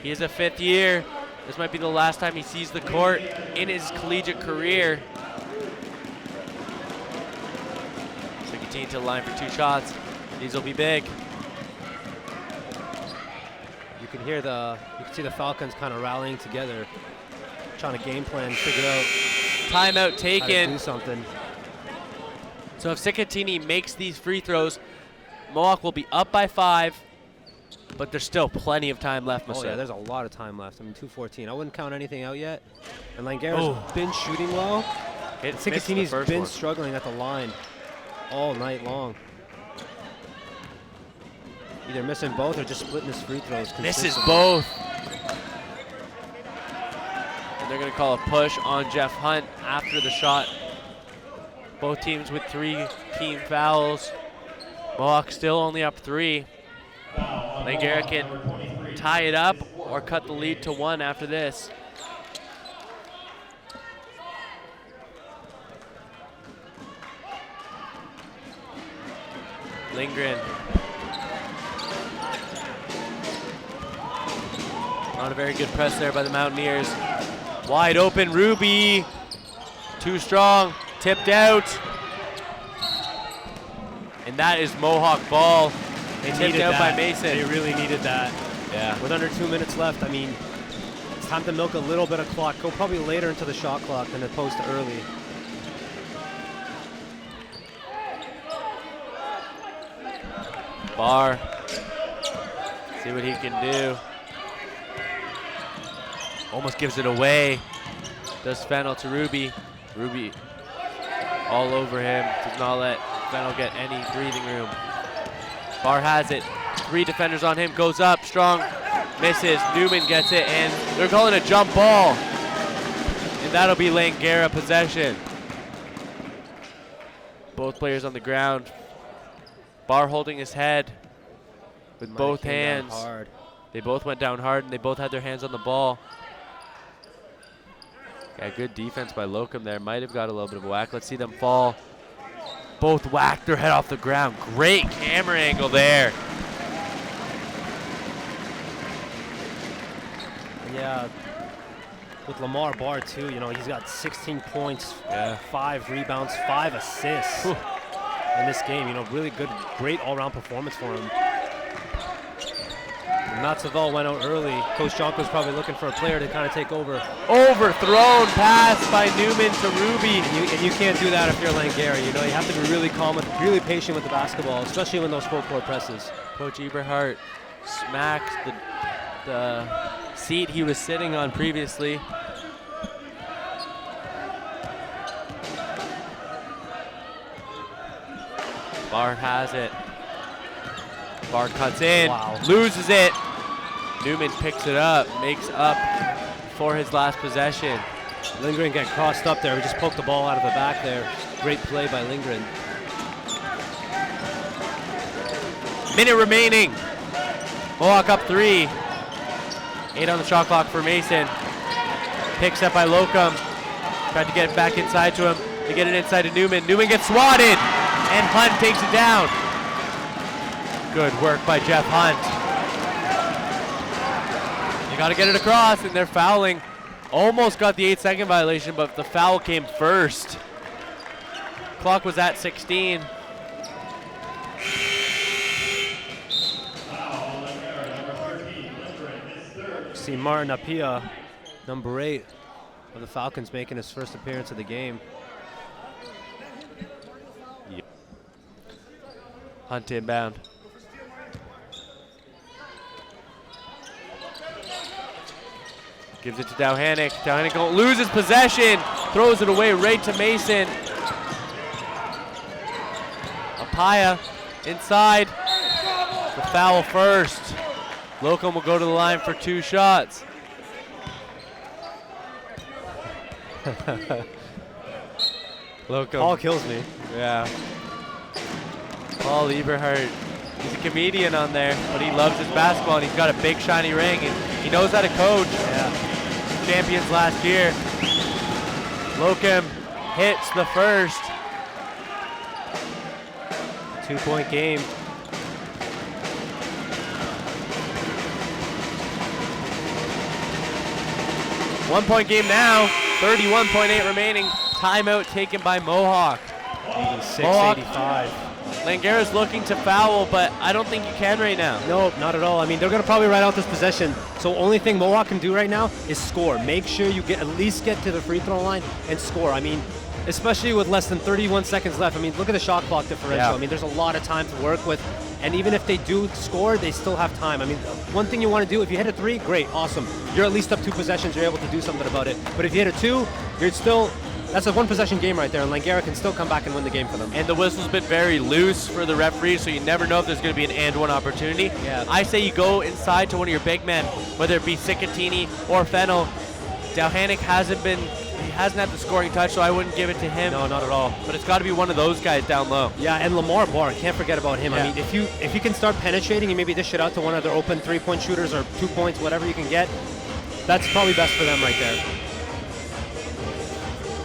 He is a 5th year. This might be the last time he sees the court in his collegiate career. Secatini to the line for 2 shots. These will be big.
You can see the Falcons kind of rallying together, trying to game plan, figure out
Timeout
how to
taken.
do something.
So if Secatini makes these free throws, Mohawk will be up by 5. but there's still plenty of time left,
Oh,
Masood.
yeah, there's a lot of time left. I mean, 2:14. I wouldn't count anything out yet. And Langara's been shooting well. Sikatini's been struggling at the line all night long. Either missing both or just splitting his free throws.
Misses both. And they're going to call a push on Jeff Hunt after the shot. Both teams with 3 team fouls. Mohawk still only up 3. Langara can tie it up or cut the lead to 1 after this. Lindgren. Not a very good press there by the Mountaineers. Wide open, Ruby. Too strong, tipped out. And that is Mohawk ball.
They
tipped out by Mason.
They really needed that.
Yeah.
With under 2 minutes left, I mean, it's time to milk a little bit of clock. Go probably later into the shot clock than opposed to early.
Barr. See what he can do. Almost gives it away. Does Fennell to Ruby. Ruby all over him. Does not let Fennell get any breathing room. Barr has it. 3 defenders on him. Goes up. Strong. Misses. Newman gets it. And they're calling a jump ball. And that'll be Langara possession. Both players on the ground. Barr holding his head with both hands. They both went down hard and they both had their hands on the ball. Yeah, good defense by Lohcham there. Might have got a little bit of a whack. Let's see them fall. Both whacked their head off the ground. Great camera angle there.
Yeah, with Lamar Barr too, you know, he's got 16 points, 5 rebounds, 5 assists in this game. You know, really good, great all-around performance for him. Matzaval went out early. Coach Jonko's probably looking for a player to kind of take over.
Overthrown pass by Newman to Ruby.
And you can't do that if you're Langara. You know, you have to be really calm, really patient with the basketball, especially when those full court presses.
Coach Eberhardt smacks the seat he was sitting on previously. Barr has it. Barr cuts in, loses it. Newman picks it up, makes up for his last possession.
Lindgren got crossed up there. We just poked the ball out of the back there. Great play by Lindgren.
Minute remaining. Mohawk up 3. 8 on the shot clock for Mason. Picks up by Lohcham. Tried to get it back inside to him. They get it inside to Newman. Newman gets swatted, and Hunt takes it down. Good work by Jeff Hunt. You got to get it across, and they're fouling. Almost got the 8-second violation, but the foul came first. Clock was at 16.
See Martin Apia, number 8 of the Falcons, making his first appearance of the game.
Yep. Hunt inbound. Gives it to Dowhanick. Dowhanick loses possession. Throws it away right to Mason. Apia inside. The foul first. Lohcham will go to the line for 2 shots. Lohcham.
Paul kills me.
Yeah. Paul Eberhardt. He's a comedian on there, but he loves his basketball, and he's got a big shiny ring, and he knows how to coach.
Yeah.
Champions last year. Lohcham hits the first.
2-point game.
One-point game now. 31.8 remaining. Timeout taken by Mohawk.
86-85.
Langara's looking to foul, but I don't think you can right now.
No, not at all. I mean, they're going to probably ride out this possession. So only thing Mohawk can do right now is score. Make sure you at least get to the free throw line and score. I mean, especially with less than 31 seconds left. I mean, look at the shot clock differential.
Yeah.
I mean, there's a lot of time to work with. And even if they do score, they still have time. I mean, one thing you want to do, if you hit a 3, great, awesome. You're at least up 2 possessions. You're able to do something about it. But if you hit a 2, you're still, that's a 1 possession game right there. And Langara can still come back and win the game for them.
And the whistle's been very loose for the referees, so you never know if there's going to be an and-one opportunity.
Yeah.
I say you go inside to one of your big men, whether it be Sikatini or Fennell. Dalhanic hasn't had the scoring touch, so I wouldn't give it to him.
No, not at all.
But it's got to be one of those guys down low.
Yeah, and Lamar Barr, can't forget about him.
Yeah.
I mean, if you can start penetrating and maybe dish it out to one of their open 3-point shooters or 2 points, whatever you can get, that's probably best for them right there.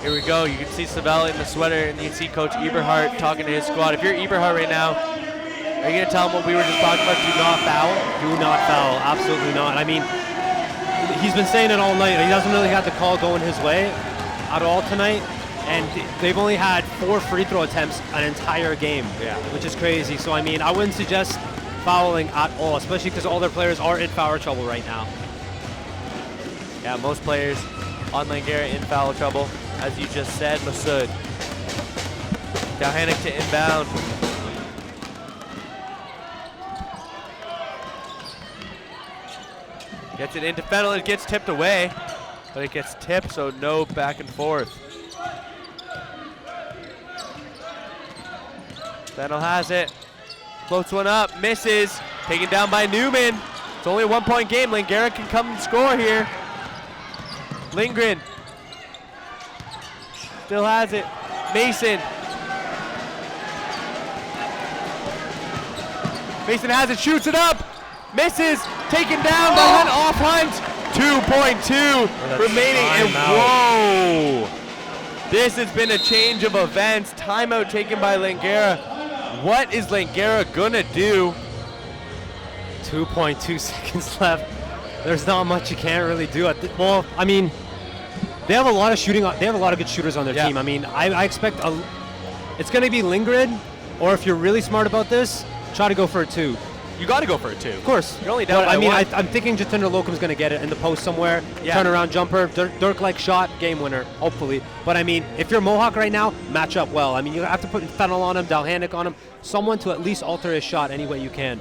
Here we go. You can see Savell in the sweater, and you can see Coach Eberhardt talking to his squad. If you're Eberhardt right now, are you going to tell him what we were just talking about? Do not foul?
Do not foul. Absolutely not. I mean, he's been saying it all night. He doesn't really have the call going his way at all tonight. And they've only had 4 free throw attempts an entire game, which is crazy. So, I mean, I wouldn't suggest fouling at all, especially because all their players are in foul trouble right now.
Yeah, most players on Langara in foul trouble. As you just said, Masood. Dalhanic to inbound. Gets it into Fennell. It gets tipped away, but it gets tipped, so no back and forth. Fennell has it. Floats one up, misses. Taken down by Newman. It's only a 1-point game. Langara can come and score here. Lindgren. Still has it. Mason. Mason has it, shoots it up. Misses. Taken down by Hunt, off Hunt. 2.2 remaining. And whoa. This has been a change of events. Timeout taken by Langara. What is Langara gonna do?
2.2 seconds left. There's not much you can't really do. Well, I mean, they have a lot of shooting. They have a lot of good shooters on their team. I mean, I expect it's going to be Lindgren, or if you're really smart about this, try to go for a 2.
You got to go for a 2.
Of course.
You're only down by
I mean,
1.
I'm thinking Jitinder Lohcham's going to get it in the post somewhere.
Yeah.
Turnaround jumper, Dirk-like shot, game winner, hopefully. But I mean, if you're Mohawk right now, match up well. I mean, you have to put Fennell on him, Dalhanic on him, someone to at least alter his shot any way you can.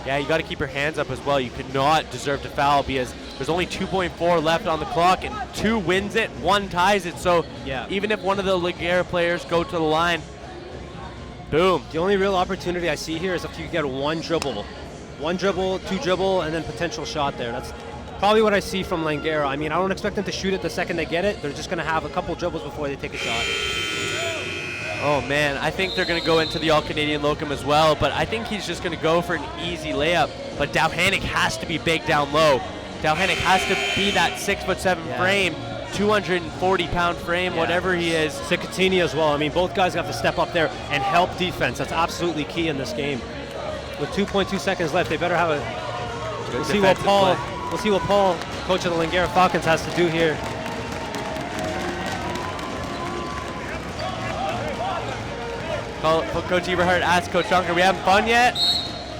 Yeah, you got to keep your hands up as well. You cannot deserve to foul because there's only 2.4 left on the clock, and 2 wins it, 1 ties it. So even if one of the Langara players go to the line, boom.
The only real opportunity I see here is if you get 1 dribble. 1 dribble, 2 dribble, and then potential shot there. That's probably what I see from Langara. I mean, I don't expect them to shoot it the second they get it. They're just going to have a couple dribbles before they take a shot.
Oh man, I think they're going to go into the All-Canadian Lohcham as well, but I think he's just going to go for an easy layup. But Dalhanic has to be big down low. Dalhanic has to be that 6'7" frame, 240-pound frame, whatever he is.
Sikatini as well. I mean, both guys have to step up there and help defense. That's absolutely key in this game. With 2.2 seconds left, they better have a. We'll see what Paul, coach of the Langara Falcons, has to do here.
Coach Eberhardt asked Coach Dunker, we having fun yet?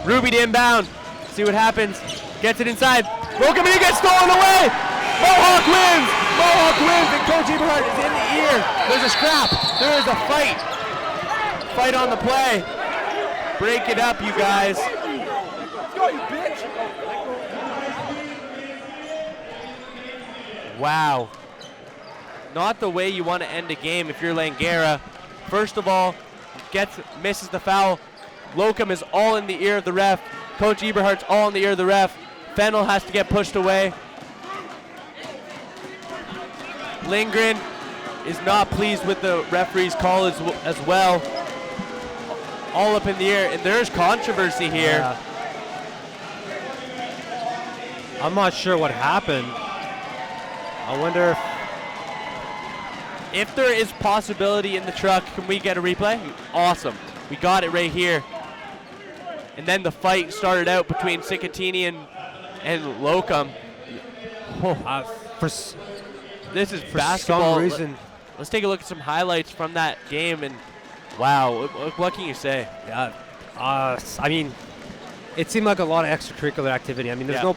Ruby to inbound. See what happens. Gets it inside. Lohcham, and he gets stolen away. Mohawk wins. Mohawk wins, and Coach Eberhardt is in the ear. There's a scrap. There is a fight. Fight on the play. Break it up, you guys.
Let's go, you bitch.
Wow. Not the way you want to end a game if you're Langara. First of all, misses the foul. Lohcham is all in the ear of the ref. Coach Eberhardt's all in the ear of the ref. Fennell has to get pushed away. Lindgren is not pleased with the referee's call as well. All up in the air, and there's controversy here.
Yeah. I'm not sure what happened. I wonder
if there is possibility in the truck, can we get a replay? Awesome. We got it right here. And then the fight started out between Sikatini and Lohcham. This is
for
basketball.
some reason.
Let's take a look at some highlights from that game, and wow, what can you say?
Yeah, I mean, it seemed like a lot of extracurricular activity. I mean, there's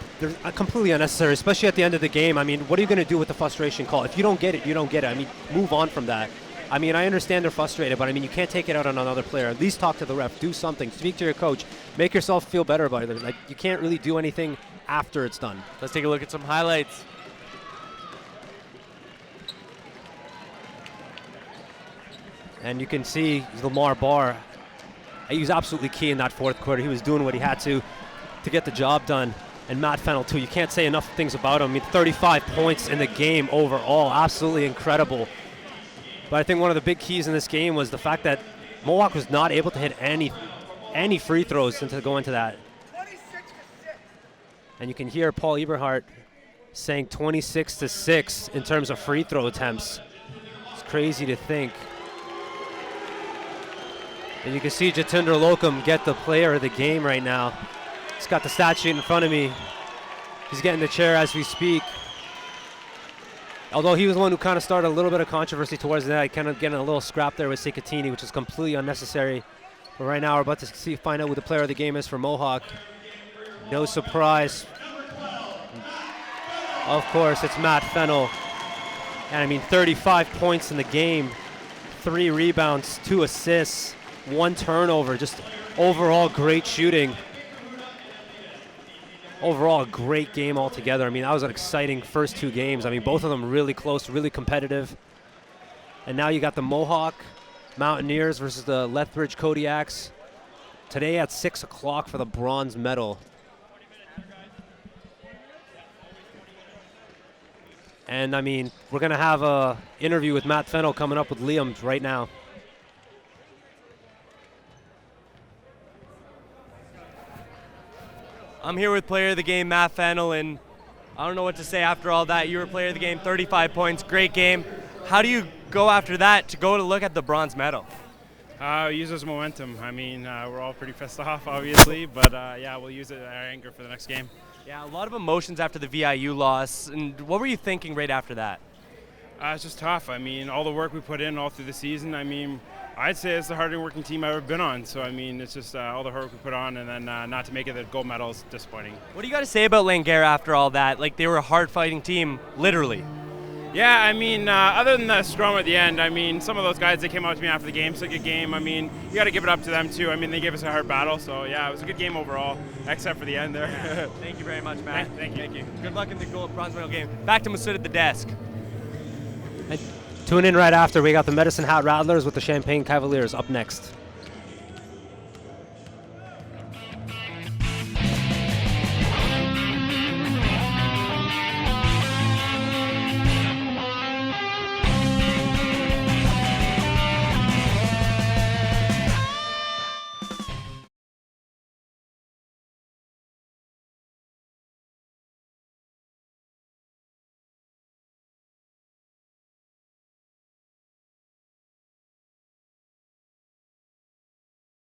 completely unnecessary, especially at the end of the game. I mean, what are you going to do with the frustration call? If you don't get it, you don't get it. I mean, move on from that. I mean, I understand they're frustrated, but I mean, you can't take it out on another player. At least talk to the ref, do something, speak to your coach, make yourself feel better about it. Like, you can't really do anything after it's done.
Let's take a look at some highlights.
And you can see Lamar Barr. He was absolutely key in that fourth quarter. He was doing what he had to get the job done. And Matt Fennell, too. You can't say enough things about him. I mean, 35 points in the game overall. Absolutely incredible. But I think one of the big keys in this game was the fact that Mohawk was not able to hit any free throws to go into that. And you can hear Paul Eberhardt saying 26-6 in terms of free throw attempts. It's crazy to think. And you can see Jitinder Lohcham get the player of the game right now. He's got the stat sheet in front of me. He's getting the chair as we speak. Although he was the one who kind of started a little bit of controversy towards that, kind of getting a little scrap there with Sikatini, which is completely unnecessary. But right now we're about to find out who the player of the game is for Mohawk. No surprise. Of course, it's Matt Fennell. And I mean, 35 points in the game, 3 rebounds, 2 assists, 1 turnover, just overall great shooting. Overall, a great game altogether. I mean, that was an exciting first 2 games. I mean, both of them really close, really competitive. And now you got the Mohawk Mountaineers versus the Lethbridge Kodiaks. Today at 6 o'clock for the bronze medal. And I mean, we're going to have an interview with Matt Fennell coming up with Liam right now.
I'm here with player of the game, Matt Fennell, and I don't know what to say after all that. You were player of the game, 35 points, great game. How do you go after that to go to look at the bronze medal?
Use as momentum. I mean, we're all pretty pissed off, obviously, but yeah, we'll use it as our anger for the next game.
Yeah, a lot of emotions after the VIU loss. And what were you thinking right after that?
It's just tough. I mean, all the work we put in all through the season, I mean, I'd say it's the hardest working team I've ever been on. So, I mean, it's just all the hard work we put on, and then not to make it the gold medal is disappointing.
What do you got to say about Langara after all that? Like, they were a hard-fighting team, literally.
Yeah, I mean, other than the scrum at the end, I mean, some of those guys that came out to me after the game, it's a good game. I mean, you got to give it up to them, too. I mean, they gave us a hard battle. So, yeah, it was a good game overall, except for the end there.
Yeah. Thank you very much, Matt.
Thank you.
Thank you. Good luck in the gold bronze medal game. Back to Masood at the desk.
And tune in right after. We got the Medicine Hat Rattlers with the Champagne Cavaliers up next.